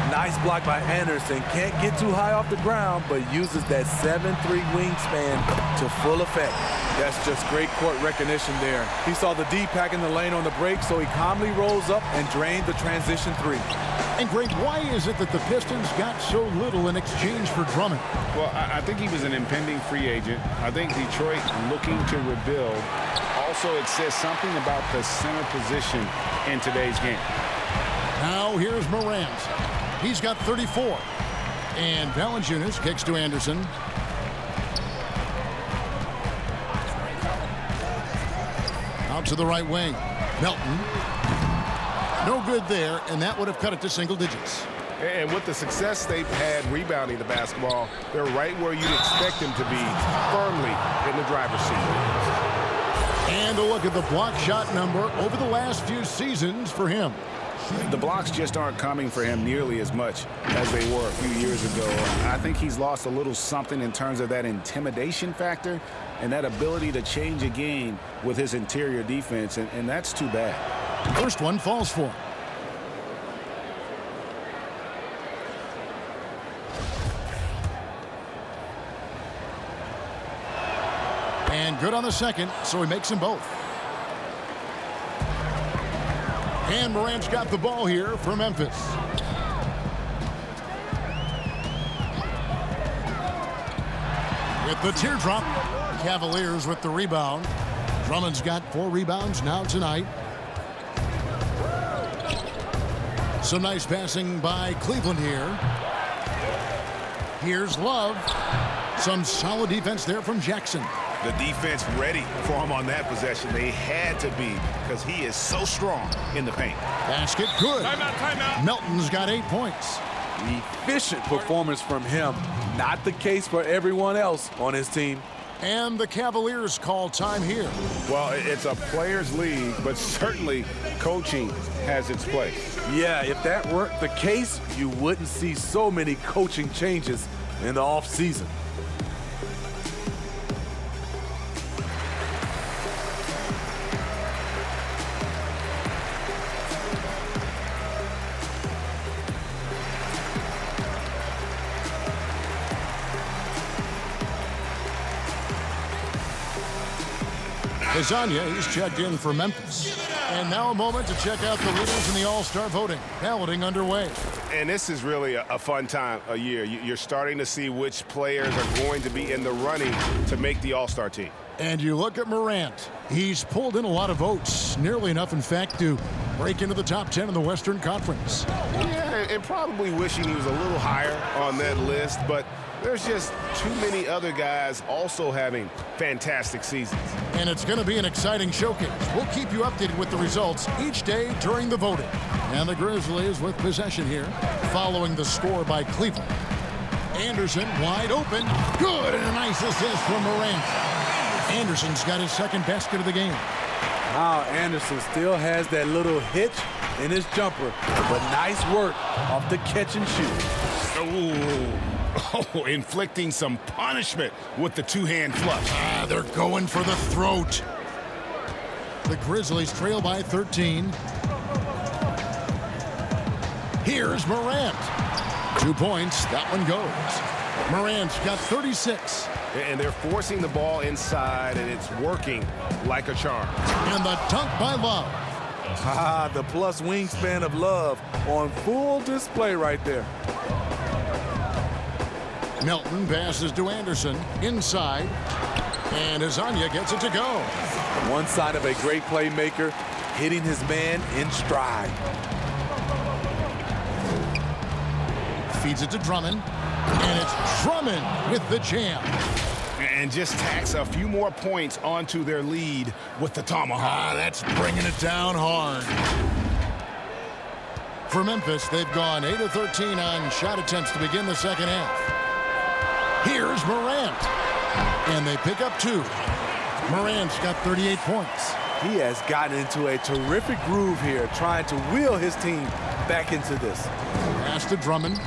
Nice block by Anderson. Can't get too high off the ground, but uses that 7'3" wingspan to full effect. That's just great court recognition there. He saw the D pack in the lane on the break, so he calmly rolls up and drained the transition 3. And Greg, why is it that the Pistons got so little in exchange for Drummond? Well, I think he was an impending free agent. I think Detroit looking to rebuild. Also, it says something about the center position in today's game. Now here's Morant. He's got 34. And Valanciunas kicks to Anderson. Out to the right wing. Melton. No good there, and that would have cut it to single digits. And with the success they've had rebounding the basketball, they're right where you'd expect them to be, firmly in the driver's seat. And a look at the block shot number over the last few seasons for him. The blocks just aren't coming for him nearly as much as they were a few years ago. I think he's lost a little something in terms of that intimidation factor and that ability to change a game with his interior defense, and that's too bad. First one falls for him. And good on the second, so he makes them both. And Morant's got the ball here for Memphis. With the teardrop, Cavaliers with the rebound. Drummond's got 4 rebounds now tonight. Some nice passing by Cleveland here. Here's Love. Some solid defense there from Jackson. The defense ready for him on that possession. They had to be because he is so strong in the paint. Basket good. Timeout. Melton's got 8 points. Efficient performance from him. Not the case for everyone else on his team. And the Cavaliers call time here. Well, it's a players' league, but certainly coaching has its place. Yeah, if that weren't the case, you wouldn't see so many coaching changes in the offseason. Lasagna, he's checked in for Memphis. And now a moment to check out the leaders in the All-Star voting. Balloting underway. And this is really a fun time of year. You're starting to see which players are going to be in the running to make the All-Star team. And you look at Morant. He's pulled in a lot of votes. Nearly enough, in fact, to break into the top 10 in the Western Conference. Yeah, and probably wishing he was a little higher on that list, but there's just too many other guys also having fantastic seasons. And it's going to be an exciting showcase. We'll keep you updated with the results each day during the voting. And the Grizzlies with possession here, following the score by Cleveland. Anderson wide open. Good, and a nice assist from Morant. Anderson's got his second basket of the game. Wow, Anderson still has that little hitch in his jumper, but nice work off the catch and shoot. Oh, inflicting some punishment with the two-hand flush. They're going for the throat. The Grizzlies trail by 13. Here's Morant. 2 points. That one goes. Morant's got 36. And they're forcing the ball inside, and it's working like a charm. And the dunk by Love. The plus wingspan of Love on full display right there. Melton passes to Anderson inside, and Lasagna gets it to go. One side of a great playmaker, hitting his man in stride. Feeds it to Drummond, and it's Drummond with the jam. And just tacks a few more points onto their lead with the tomahawk. That's bringing it down hard. For Memphis, they've gone 8 of 13 on shot attempts to begin the second half. Here's Morant. And they pick up 2. Morant's got 38 points. He has gotten into a terrific groove here, trying to wheel his team back into this. Pass to Drummond.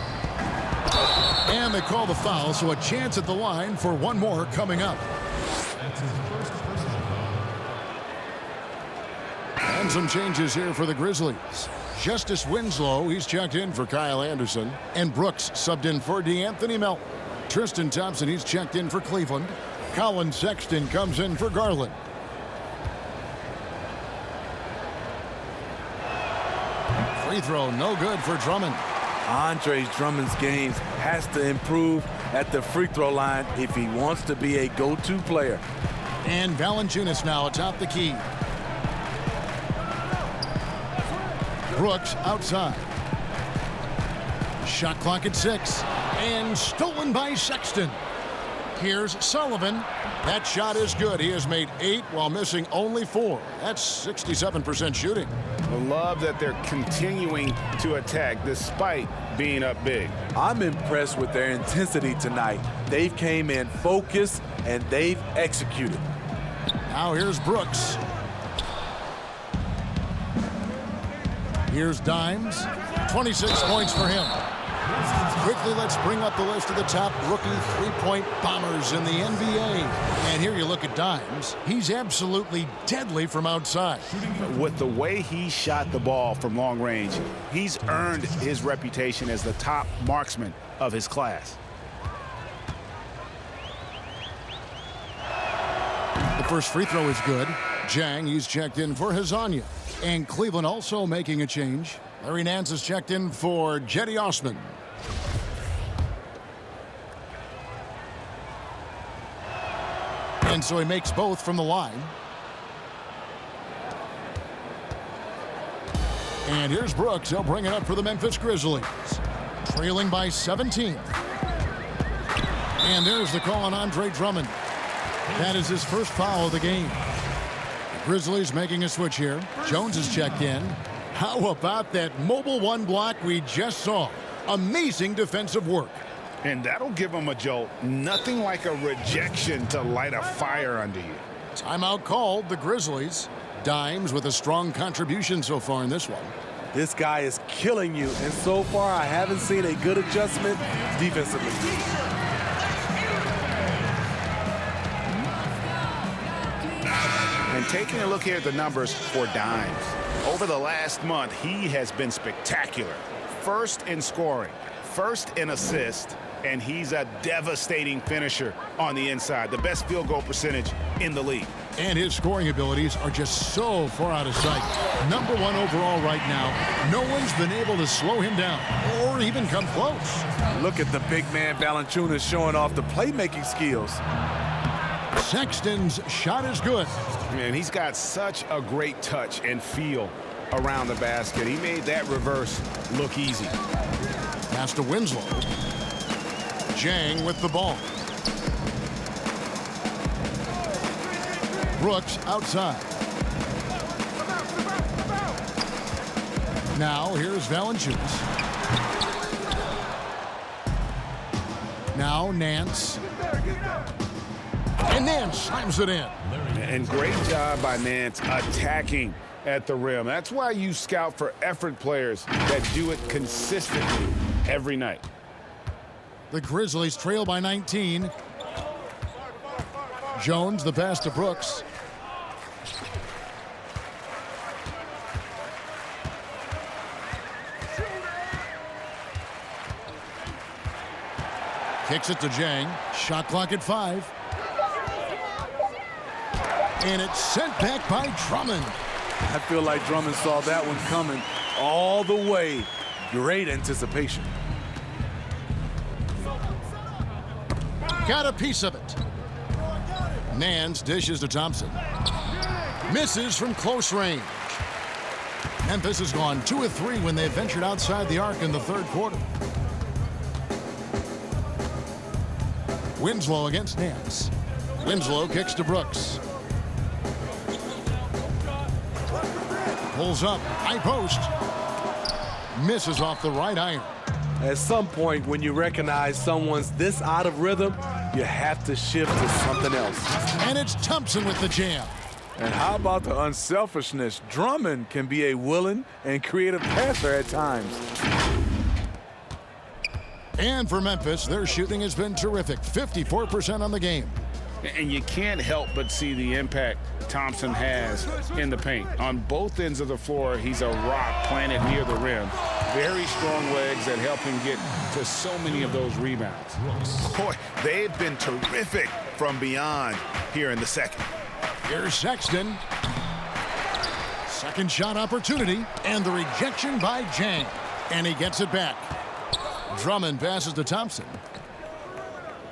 And they call the foul, so a chance at the line for one more coming up. And some changes here for the Grizzlies. Justice Winslow, he's checked in for Kyle Anderson. And Brooks subbed in for DeAnthony Melton. Tristan Thompson, he's checked in for Cleveland. Colin Sexton comes in for Garland. Free throw, no good for Drummond. Andre Drummond's game has to improve at the free throw line if he wants to be a go-to player. And Valanciunas now atop the key. Brooks outside. Shot clock at 6. And stolen by Sexton. Here's Sullivan. That shot is good. He has made 8 while missing only 4. That's 67% shooting. I love that they're continuing to attack despite being up big. I'm impressed with their intensity tonight. They've came in focused and they've executed. Now here's Brooks. Here's Dimes. 26 points for him. Quickly, let's bring up the list of the top rookie three-point bombers in the NBA. And here you look at Dimes. He's absolutely deadly from outside. With the way he shot the ball from long range, he's earned his reputation as the top marksman of his class. The first free throw is good. Jang, he's checked in for Hazanya. And Cleveland also making a change. Larry Nance is checked in for Jetty Osman. And so he makes both from the line. And here's Brooks. He'll bring it up for the Memphis Grizzlies. Trailing by 17. And there's the call on Andre Drummond. That is his first foul of the game. The Grizzlies making a switch here. Jones is checked in. How about that mobile one block we just saw? Amazing defensive work. And that'll give him a jolt. Nothing like a rejection to light a fire under you. Timeout called. The Grizzlies. Dimes with a strong contribution so far in this one. This guy is killing you, and so far I haven't seen a good adjustment defensively. And taking a look here at the numbers for Dimes. Over the last month, he has been spectacular. First in scoring, first in assist, and he's a devastating finisher on the inside. The best field goal percentage in the league. And his scoring abilities are just so far out of sight. #1 overall right now. No one's been able to slow him down or even come close. Look at the big man Valanciunas showing off the playmaking skills. Sexton's shot is good. Man, he's got such a great touch and feel around the basket. He made that reverse look easy. Pass to Winslow. Jang with the ball. Brooks outside. Now here's Valanciunas. Now Nance. And Nance slams it in. And great job by Nance attacking at the rim. That's why you scout for effort players that do it consistently every night. The Grizzlies trail by 19. Jones, the pass to Brooks. Kicks it to Jang. Shot clock at 5. And it's sent back by Drummond. I feel like Drummond saw that one coming all the way. Great anticipation. Got a piece of it. Nance dishes to Thompson. Misses from close range. Memphis has gone 2 of 3 when they ventured outside the arc in the third quarter. Winslow against Nance. Winslow kicks to Brooks. Pulls up, high post. Misses off the right iron. At some point, when you recognize someone's this out of rhythm, you have to shift to something else. And it's Thompson with the jam. And how about the unselfishness? Drummond can be a willing and creative passer at times. And for Memphis, their shooting has been terrific. 54% on the game. And you can't help but see the impact Thompson has in the paint. On both ends of the floor, he's a rock planted near the rim. Very strong legs that help him get to so many of those rebounds. Boy, they've been terrific from beyond here in the second. Here's Sexton. Second shot opportunity, and the rejection by Jang. And he gets it back. Drummond passes to Thompson.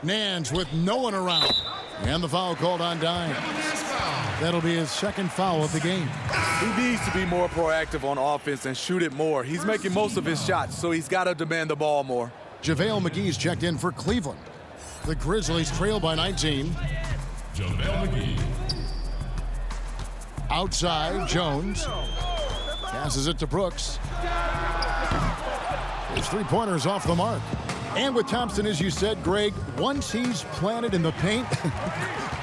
Nance with no one around. And the foul called on Dimes. That'll be his second foul of the game. He needs to be more proactive on offense and shoot it more. He's making most of his shots, so he's got to demand the ball more. JaVale McGee's checked in for Cleveland. The Grizzlies trail by 19. JaVale McGee. Outside, Jones. Passes it to Brooks. His three-pointers off the mark. And with Thompson, as you said, Greg, once he's planted in the paint,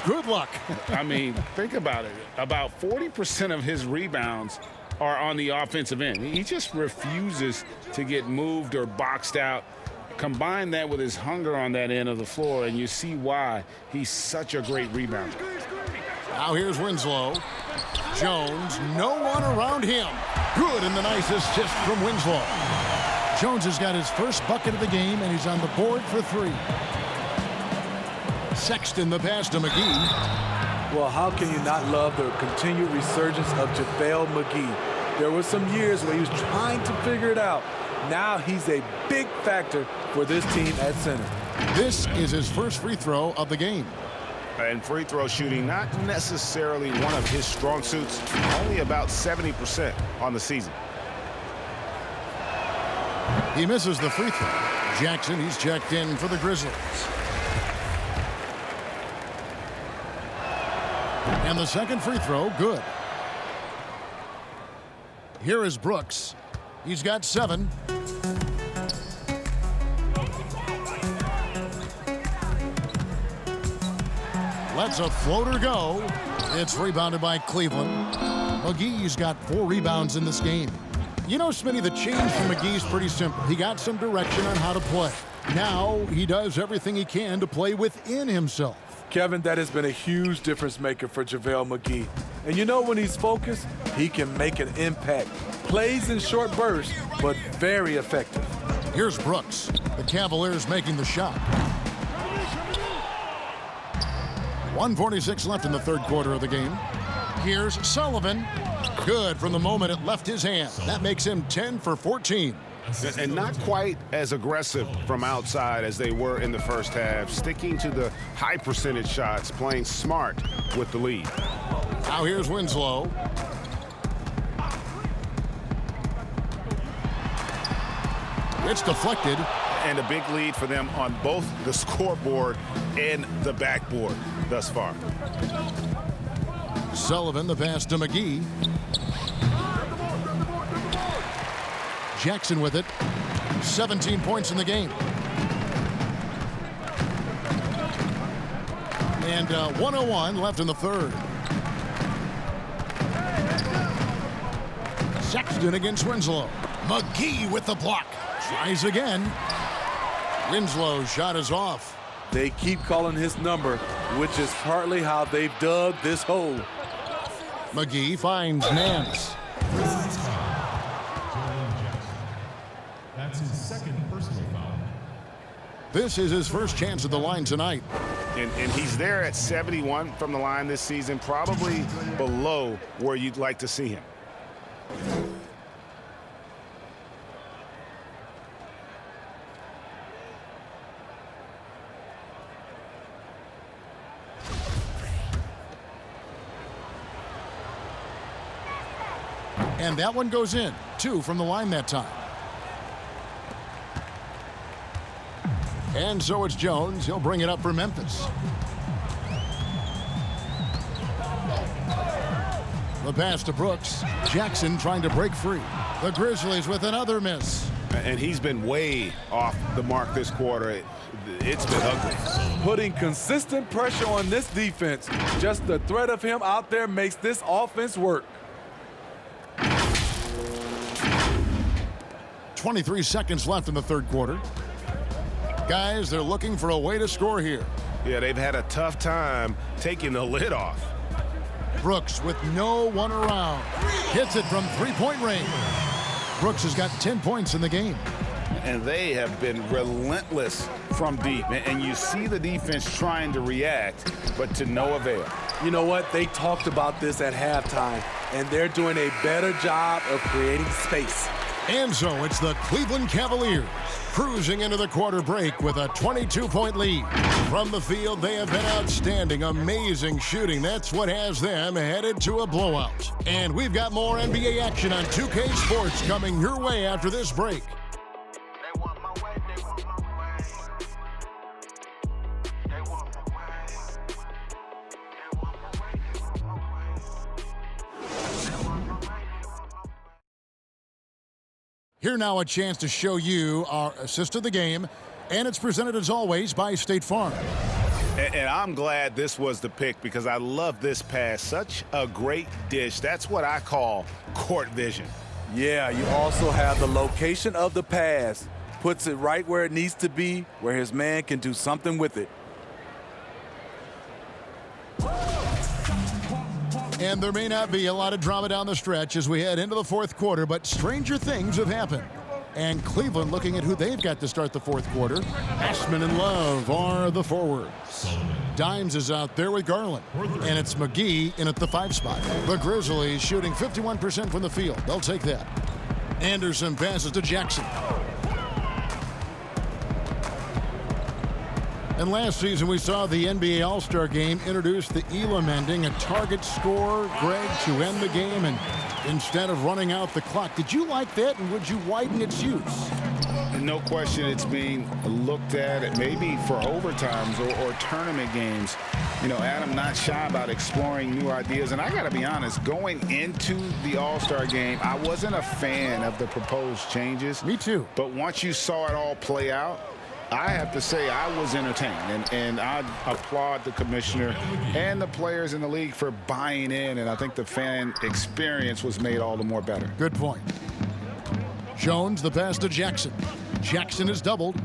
good luck. I mean, think about it. About 40% of his rebounds are on the offensive end. He just refuses to get moved or boxed out. Combine that with his hunger on that end of the floor, and you see why he's such a great rebounder. Now here's Winslow. Jones, no one around him. Good, and the nice assist from Winslow. Jones has got his first bucket of the game, and he's on the board for 3. Sexton, the pass to McGee. Well, how can you not love the continued resurgence of JaVale McGee? There were some years where he was trying to figure it out. Now he's a big factor for this team at center. This is his first free throw of the game. And free throw shooting, not necessarily one of his strong suits, only about 70% on the season. He misses the free throw. Jackson, he's checked in for the Grizzlies. And the second free throw, good. Here is Brooks. He's got 7. Lets a floater go. It's rebounded by Cleveland. McGee's got 4 rebounds in this game. You know, Smitty, the change for McGee's pretty simple. He got some direction on how to play. Now he does everything he can to play within himself. Kevin, that has been a huge difference maker for JaVale McGee. And you know, when he's focused, he can make an impact. Plays in short bursts, but very effective. Here's Brooks. The Cavaliers making the shot. 1:46 left in the third quarter of the game. Here's Sullivan. Good from the moment it left his hand. That makes him 10 for 14. And not quite as aggressive from outside as they were in the first half, sticking to the high percentage shots, playing smart with the lead. Now here's Winslow. It's deflected. And a big lead for them on both the scoreboard and the backboard thus far. Sullivan, the pass to McGee. Jackson with it. 17 points in the game. And 1:01 left in the third. Sexton against Winslow. McGee with the block. Tries again. Winslow's shot is off. They keep calling his number, which is partly how they've dug this hole. McGee finds Nance. That's his second personal foul. This is his first chance at the line tonight. And he's there at 71 from the line this season, probably below where you'd like to see him. And that one goes in. 2 from the line that time. And so it's Jones. He'll bring it up for Memphis. The pass to Brooks. Jackson trying to break free. The Grizzlies with another miss. And he's been way off the mark this quarter. It's been ugly. Putting consistent pressure on this defense. Just the threat of him out there makes this offense work. 23 seconds left in the third quarter. Guys, they're looking for a way to score here. Yeah, they've had a tough time taking the lid off. Brooks with no one around. Hits it from three-point range. Brooks has got 10 points in the game. And they have been relentless from deep. And you see the defense trying to react, but to no avail. You know what? They talked about this at halftime, and they're doing a better job of creating space. And so it's the Cleveland Cavaliers cruising into the quarter break with a 22-point lead. From the field, they have been outstanding, amazing shooting. That's what has them headed to a blowout. And we've got more NBA action on 2K Sports coming your way after this break. Here now a chance to show you our assist of the game, and it's presented as always by State Farm. And I'm glad this was the pick because I love this pass. Such a great dish. That's what I call court vision. Yeah, you also have the location of the pass. Puts it right where it needs to be, where his man can do something with it. And there may not be a lot of drama down the stretch as we head into the fourth quarter, but stranger things have happened. And Cleveland looking at who they've got to start the fourth quarter. Ashman and Love are the forwards. Dimes is out there with Garland. And it's McGee in at the 5 spot. The Grizzlies shooting 51% from the field. They'll take that. Anderson passes to Jackson. And last season we saw the NBA All-Star Game introduce the Elam ending, a target score, Greg, to end the game, and instead of running out the clock. Did you like that, and would you widen its use? No question it's being looked at maybe for overtimes or tournament games. You know, Adam not shy about exploring new ideas. And I got to be honest, going into the All-Star game, I wasn't a fan of the proposed changes. Me too. But once you saw it all play out, I have to say I was entertained, and I applaud the commissioner and the players in the league for buying in, and I think the fan experience was made all the more better. Good point. Jones, the pass to Jackson. Jackson is doubled.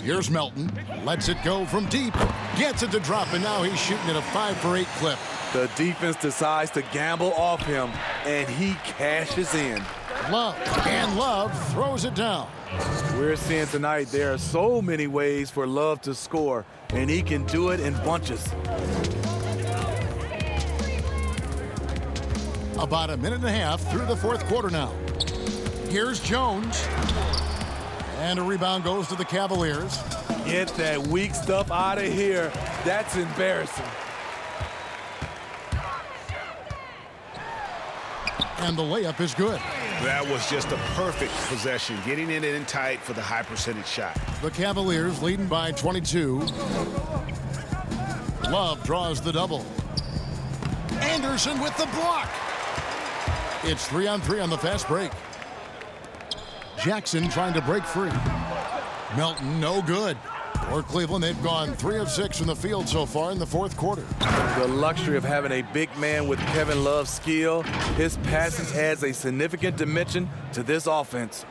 Here's Melton. Lets it go from deep. Gets it to drop, and now he's shooting at a 5-for-8 clip. The defense decides to gamble off him, and he cashes in. Love, and Love throws it down. We're seeing tonight there are so many ways for Love to score, and he can do it in bunches. About a minute and a half through the fourth quarter now. Here's Jones. And a rebound goes to the Cavaliers. Get that weak stuff out of here. That's embarrassing. And the layup is good. That was just a perfect possession, getting it in tight for the high percentage shot. The Cavaliers leading by 22. Love draws the double. Anderson with the block. It's 3-on-3 on the fast break. Jackson trying to break free. Melton, no good. For Cleveland, they've gone 3 of 6 from the field so far in the fourth quarter. The luxury of having a big man with Kevin Love's skill, his passing adds a significant dimension to this offense.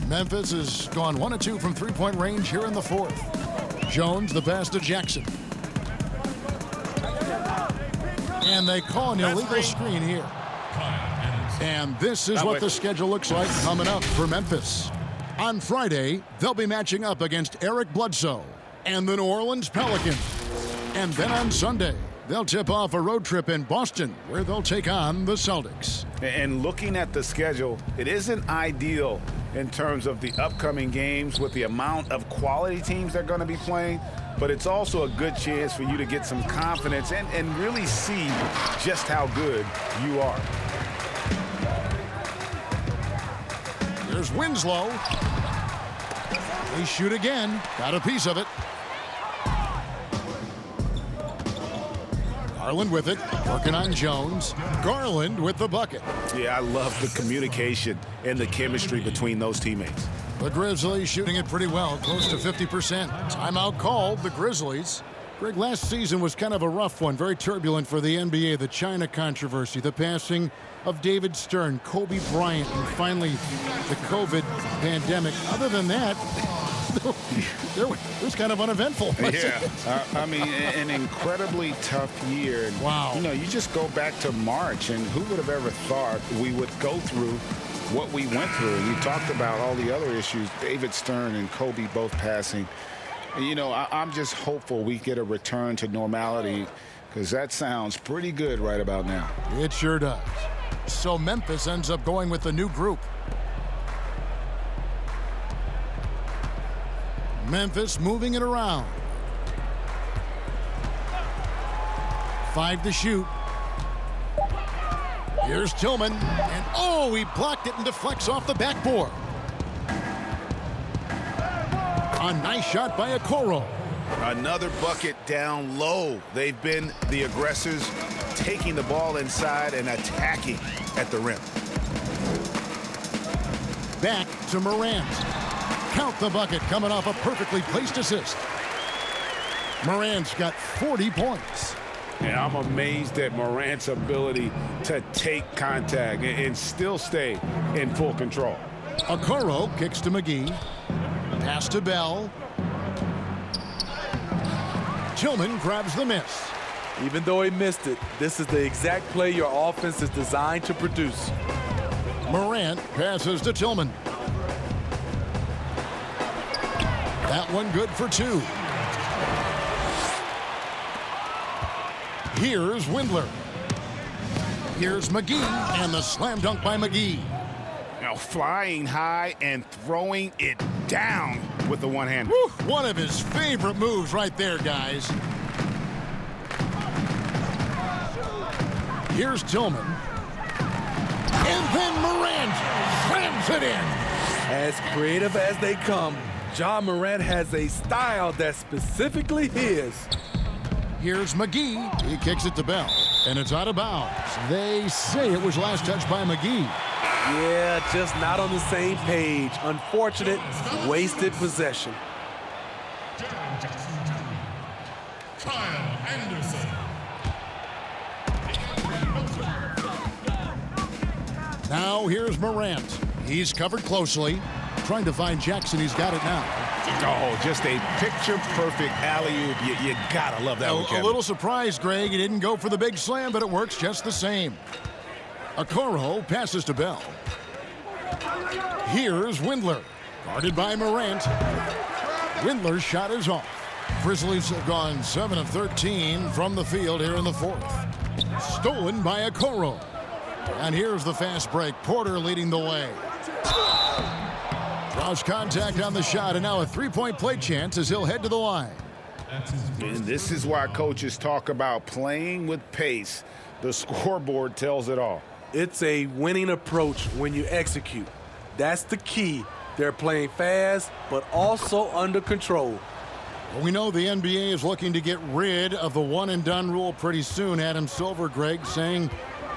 Memphis has gone 1 of 2 from three-point range here in the fourth. Jones, the pass to Jackson. And they call an illegal screen here. And this is what the schedule looks like coming up for Memphis. On Friday, they'll be matching up against Eric Bledsoe and the New Orleans Pelicans. And then on Sunday, they'll tip off a road trip in Boston where they'll take on the Celtics. And looking at the schedule, it isn't ideal in terms of the upcoming games with the amount of quality teams they're going to be playing, but it's also a good chance for you to get some confidence and really see just how good you are. Here's Winslow. They shoot again. Got a piece of it. Garland with it, working on Jones. Garland with the bucket. Yeah, I love the communication and the chemistry between those teammates. The Grizzlies shooting it pretty well, close to 50%. Timeout called, the Grizzlies. Greg, last season was kind of a rough one, very turbulent for the NBA. The China controversy, the passing of David Stern, Kobe Bryant, and finally the COVID pandemic. Other than that, it was kind of uneventful. Yeah, I mean, an incredibly tough year. And, wow. You know, you just go back to March, and who would have ever thought we would go through what we went through? And you talked about all the other issues, David Stern and Kobe both passing. You know, I'm just hopeful we get a return to normality, because that sounds pretty good right about now. It sure does. So Memphis ends up going with the new group. Memphis moving it around. 5 to shoot. Here's Tillman, and oh, he blocked it and deflects off the backboard. A nice shot by Okoro. Another bucket down low. They've been the aggressors, taking the ball inside and attacking at the rim. Back to Morant. Count the bucket coming off a perfectly placed assist. Morant's got 40 points. And I'm amazed at Morant's ability to take contact and still stay in full control. Okoro kicks to McGee. Pass to Bell. Tillman grabs the miss. Even though he missed it, this is the exact play your offense is designed to produce. Morant passes to Tillman. That one good for 2. Here's Windler. Here's McGee, and the slam dunk by McGee. Now flying high and throwing it down with the one-hander. One of his favorite moves right there, guys. Here's Tillman. And then Morant slams it in. As creative as they come, Ja Morant has a style that's specifically his. Here's McGee. He kicks it to Bell, and it's out of bounds. They say it was last touched by McGee. Yeah, just not on the same page. Unfortunate, wasted possession. Kyle Anderson. Now here's Morant. He's covered closely. Trying to find Jackson. He's got it now. Oh, just a picture-perfect alley-oop. You gotta love that one, Kevin. A little surprised, Greg. He didn't go for the big slam, but it works just the same. Okoro passes to Bell. Here's Windler. Guarded by Morant. Windler's shot is off. Grizzlies have gone 7 of 13 from the field here in the 4th. Stolen by Okoro. And here's the fast break. Porter leading the way. Draws contact on the shot, and now a three-point play chance as he'll head to the line. And this is why coaches talk about playing with pace. The scoreboard tells it all. It's a winning approach when you execute. That's the key. They're playing fast, but also under control. Well, we know the NBA is looking to get rid of the one-and-done rule pretty soon. Adam Silver, Greg, saying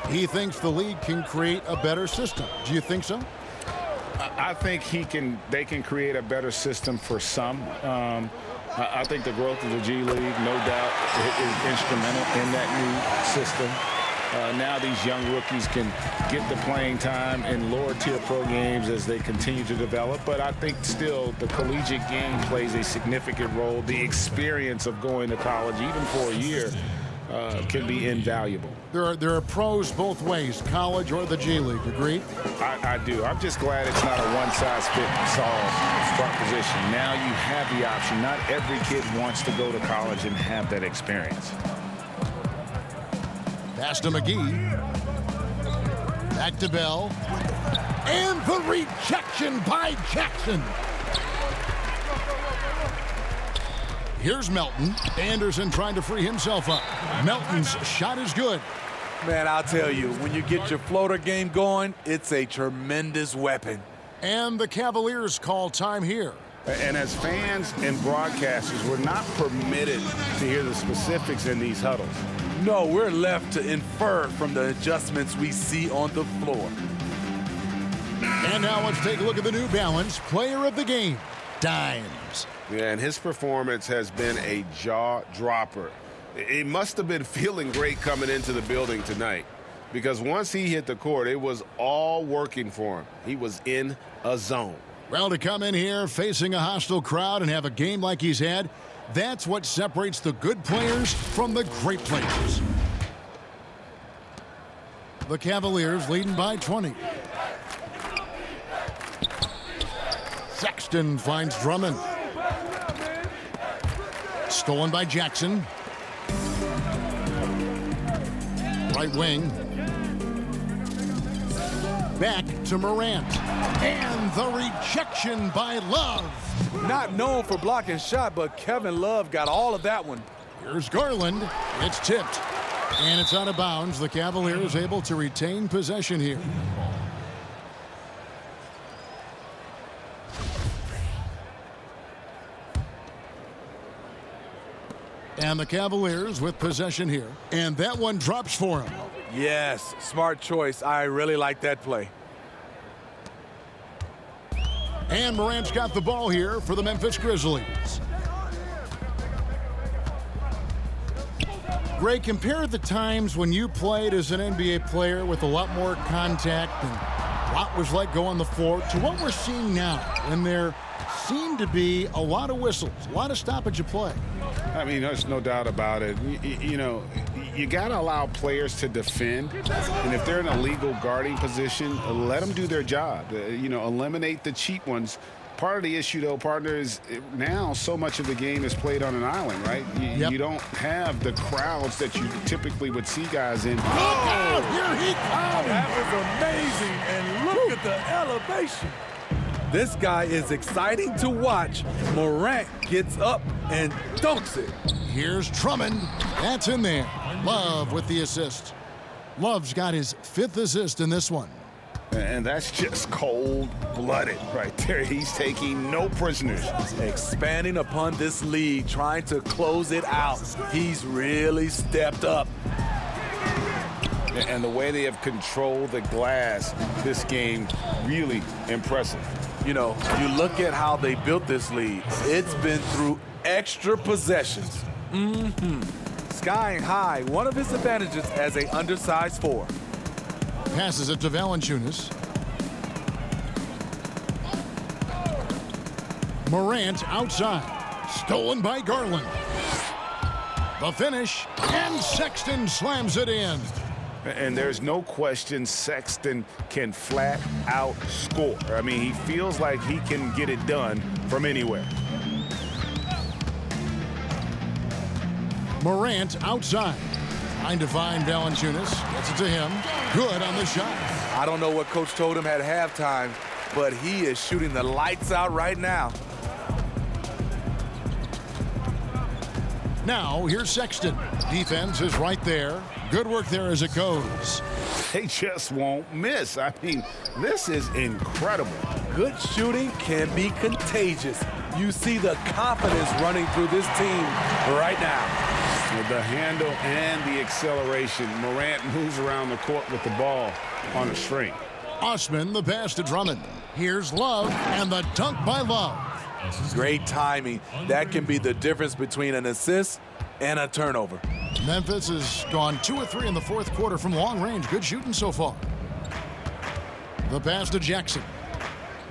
he thinks the league can create a better system. Do you think so? I think they can create a better system for some. I think the growth of the G League, no doubt, is instrumental in that new system. Now these young rookies can get the playing time in lower-tier pro games as they continue to develop. But I think still the collegiate game plays a significant role. The experience of going to college, even for a year, can be invaluable. There are pros both ways, college or the G League. Agreed? I do. I'm just glad it's not a one-size-fits-all proposition. Now you have the option. Not every kid wants to go to college and have that experience. Pass to McGee. Back to Bell. And the rejection by Jackson. Here's Melton. Anderson trying to free himself up. Melton's shot is good. Man, I'll tell you, when you get your floater game going, it's a tremendous weapon. And the Cavaliers call time here. And as fans and broadcasters, we're not permitted to hear the specifics in these huddles. No, we're left to infer from the adjustments we see on the floor. And now let's take a look at the New Balance Player of the Game, Dimes. Yeah, and his performance has been a jaw dropper. He must have been feeling great coming into the building tonight, because once he hit the court, it was all working for him. He was in a zone. Well, to come in here facing a hostile crowd and have a game like he's had, that's what separates the good players from the great players. The Cavaliers leading by 20. Sexton finds Drummond. Stolen by Jackson. Right wing. Back to Morant. And the rejection by Love. Not known for blocking shot, but Kevin Love got all of that one. Here's Garland. It's tipped. And it's out of bounds. The Cavaliers able to retain possession here. And the Cavaliers with possession here. And that one drops for him. Yes, smart choice. I really like that play. And Morant's got the ball here for the Memphis Grizzlies. Gray, compare the times when you played as an NBA player with a lot more contact and what was like go on the floor to what we're seeing now. And there seem to be a lot of whistles, a lot of stoppage of play. I mean, there's no doubt about it. You know, you got to allow players to defend. And if they're in a legal guarding position, let them do their job. You know, eliminate the cheap ones. Part of the issue, though, partner, is now so much of the game is played on an island, right? You don't have the crowds that you typically would see guys in. Look out! Here he comes! That was amazing, and look at the elevation. This guy is exciting to watch. Morant gets up and dunks it. Here's Drummond. That's in there. Love with the assist. Love's got his 5th assist in this one. And that's just cold-blooded right there. He's taking no prisoners. Expanding upon this lead, trying to close it out. He's really stepped up. And the way they have controlled the glass this game, really impressive. You know, you look at how they built this lead. It's been through extra possessions. Skying high, one of his advantages as an undersized 4. Passes it to Valanciunas. Morant outside. Stolen by Garland. The finish, and Sexton slams it in. And there's no question Sexton can flat out score. I mean, he feels like he can get it done from anywhere. Morant outside. Trying to find Valanciunas. Gets it to him. Good on the shot. I don't know what Coach told him at halftime, but he is shooting the lights out right now. Now, here's Sexton. Defense is right there. Good work there as it goes. They just won't miss. I mean, this is incredible. Good shooting can be contagious. You see the confidence running through this team right now. With the handle and the acceleration, Morant moves around the court with the ball on a string. Osman, the pass to Drummond. Here's Love, and the dunk by Love. Great timing. That can be the difference between an assist and a turnover. Memphis has gone 2 of 3 in the 4th quarter from long range. Good shooting so far. The pass to Jackson.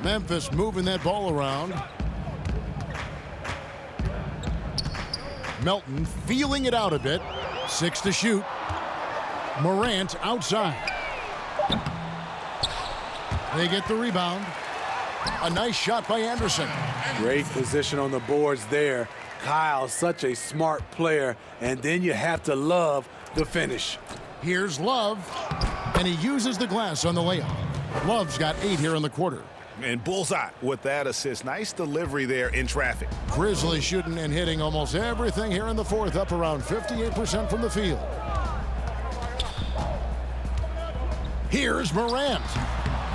Memphis moving that ball around. Melton feeling it out a bit. 6 to shoot. Morant outside. They get the rebound. A nice shot by Anderson. Great position on the boards there. Kyle, such a smart player, and then you have to love the finish. Here's Love, and he uses the glass on the layup. Love's got 8 here in the quarter. And bullseye with that assist. Nice delivery there in traffic. Grizzlies shooting and hitting almost everything here in the 4th, up around 58% from the field. Here's Morant.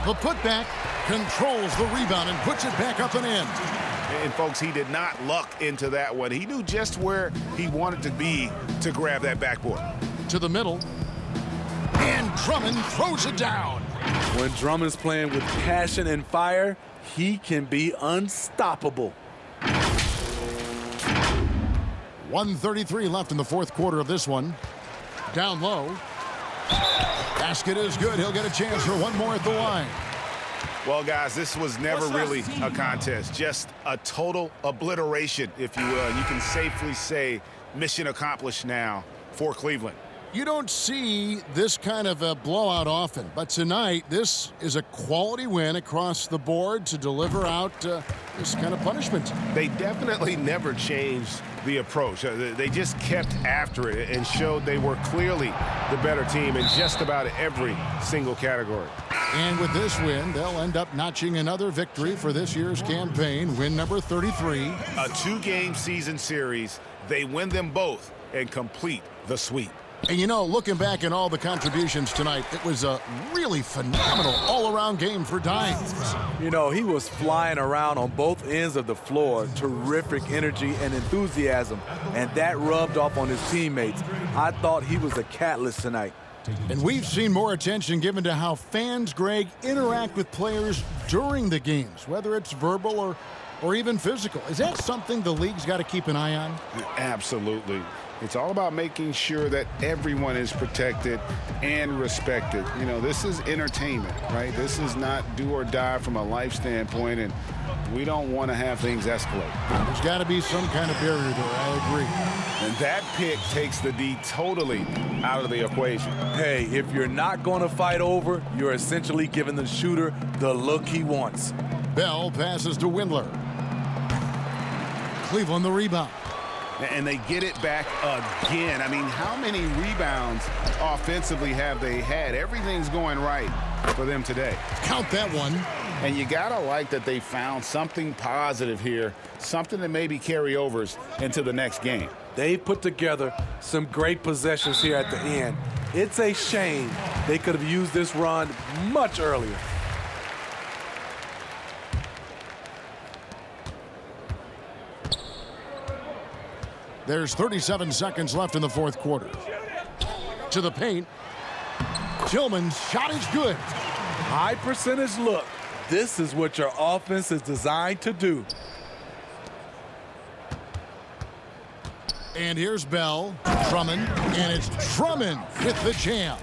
The putback controls the rebound and puts it back up and in. And, folks, he did not luck into that one. He knew just where he wanted to be to grab that backboard. To the middle. And Drummond throws it down. When Drummond's playing with passion and fire, he can be unstoppable. 1:33 left in the fourth quarter of this one. Down low. Basket is good. He'll get a chance for one more at the line. Well, guys, this was never really a contest. Just a total obliteration, if you will. You can safely say mission accomplished now for Cleveland. You don't see this kind of a blowout often, but tonight this is a quality win across the board to deliver out this kind of punishment. They definitely never changed the approach. They just kept after it and showed they were clearly the better team in just about every single category. And with this win, they'll end up notching another victory for this year's campaign, win number 33. A two-game season series, they win them both and complete the sweep. And you know, looking back at all the contributions tonight, it was a really phenomenal all-around game for Dimes. You know, he was flying around on both ends of the floor. Terrific energy and enthusiasm, and that rubbed off on his teammates. I thought he was a catalyst tonight. And we've seen more attention given to how fans, Greg, interact with players during the games, whether it's verbal or even physical. Is that something the league's got to keep an eye on? Absolutely. It's all about making sure that everyone is protected and respected. You know, this is entertainment, right? This is not do or die from a life standpoint, and we don't want to have things escalate. There's got to be some kind of barrier there, I agree. And that pick takes the D totally out of the equation. Hey, if you're not going to fight over, you're essentially giving the shooter the look he wants. Bell passes to Windler. Cleveland the rebound. And they get it back again. I mean, how many rebounds offensively have they had? Everything's going right for them today. Count that one. And you got to like that they found something positive here, something that maybe carry overs into the next game. They put together some great possessions here at the end. It's a shame they could have used this run much earlier. There's 37 seconds left in the fourth quarter. To the paint. Tillman's shot is good. High percentage look. This is what your offense is designed to do. And here's Bell, Drummond, and it's Drummond with the jam.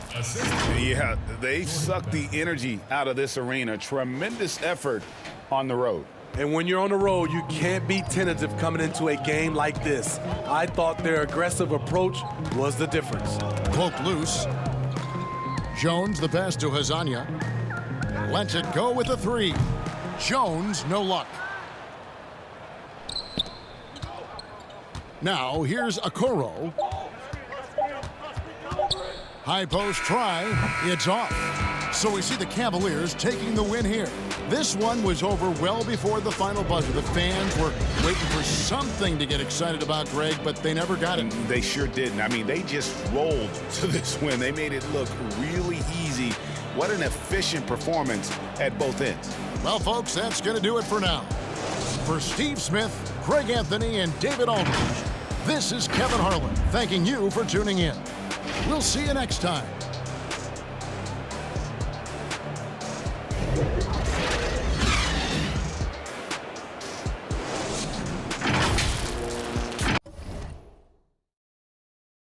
Yeah, they sucked the energy out of this arena. Tremendous effort on the road. And when you're on the road, you can't be tentative coming into a game like this. I thought their aggressive approach was the difference. Poke loose. Jones the pass to Hazanya. Lets it go with a three. Jones, no luck. Now here's Okoro. High post try. It's off. So we see the Cavaliers taking the win here. This one was over well before the final buzzer. The fans were waiting for something to get excited about, Greg, but they never got it. They sure didn't. I mean, they just rolled to this win. They made it look really easy. What an efficient performance at both ends. Well, folks, that's going to do it for now. For Steve Smith, Craig Anthony, and David Aldridge, this is Kevin Harlan thanking you for tuning in. We'll see you next time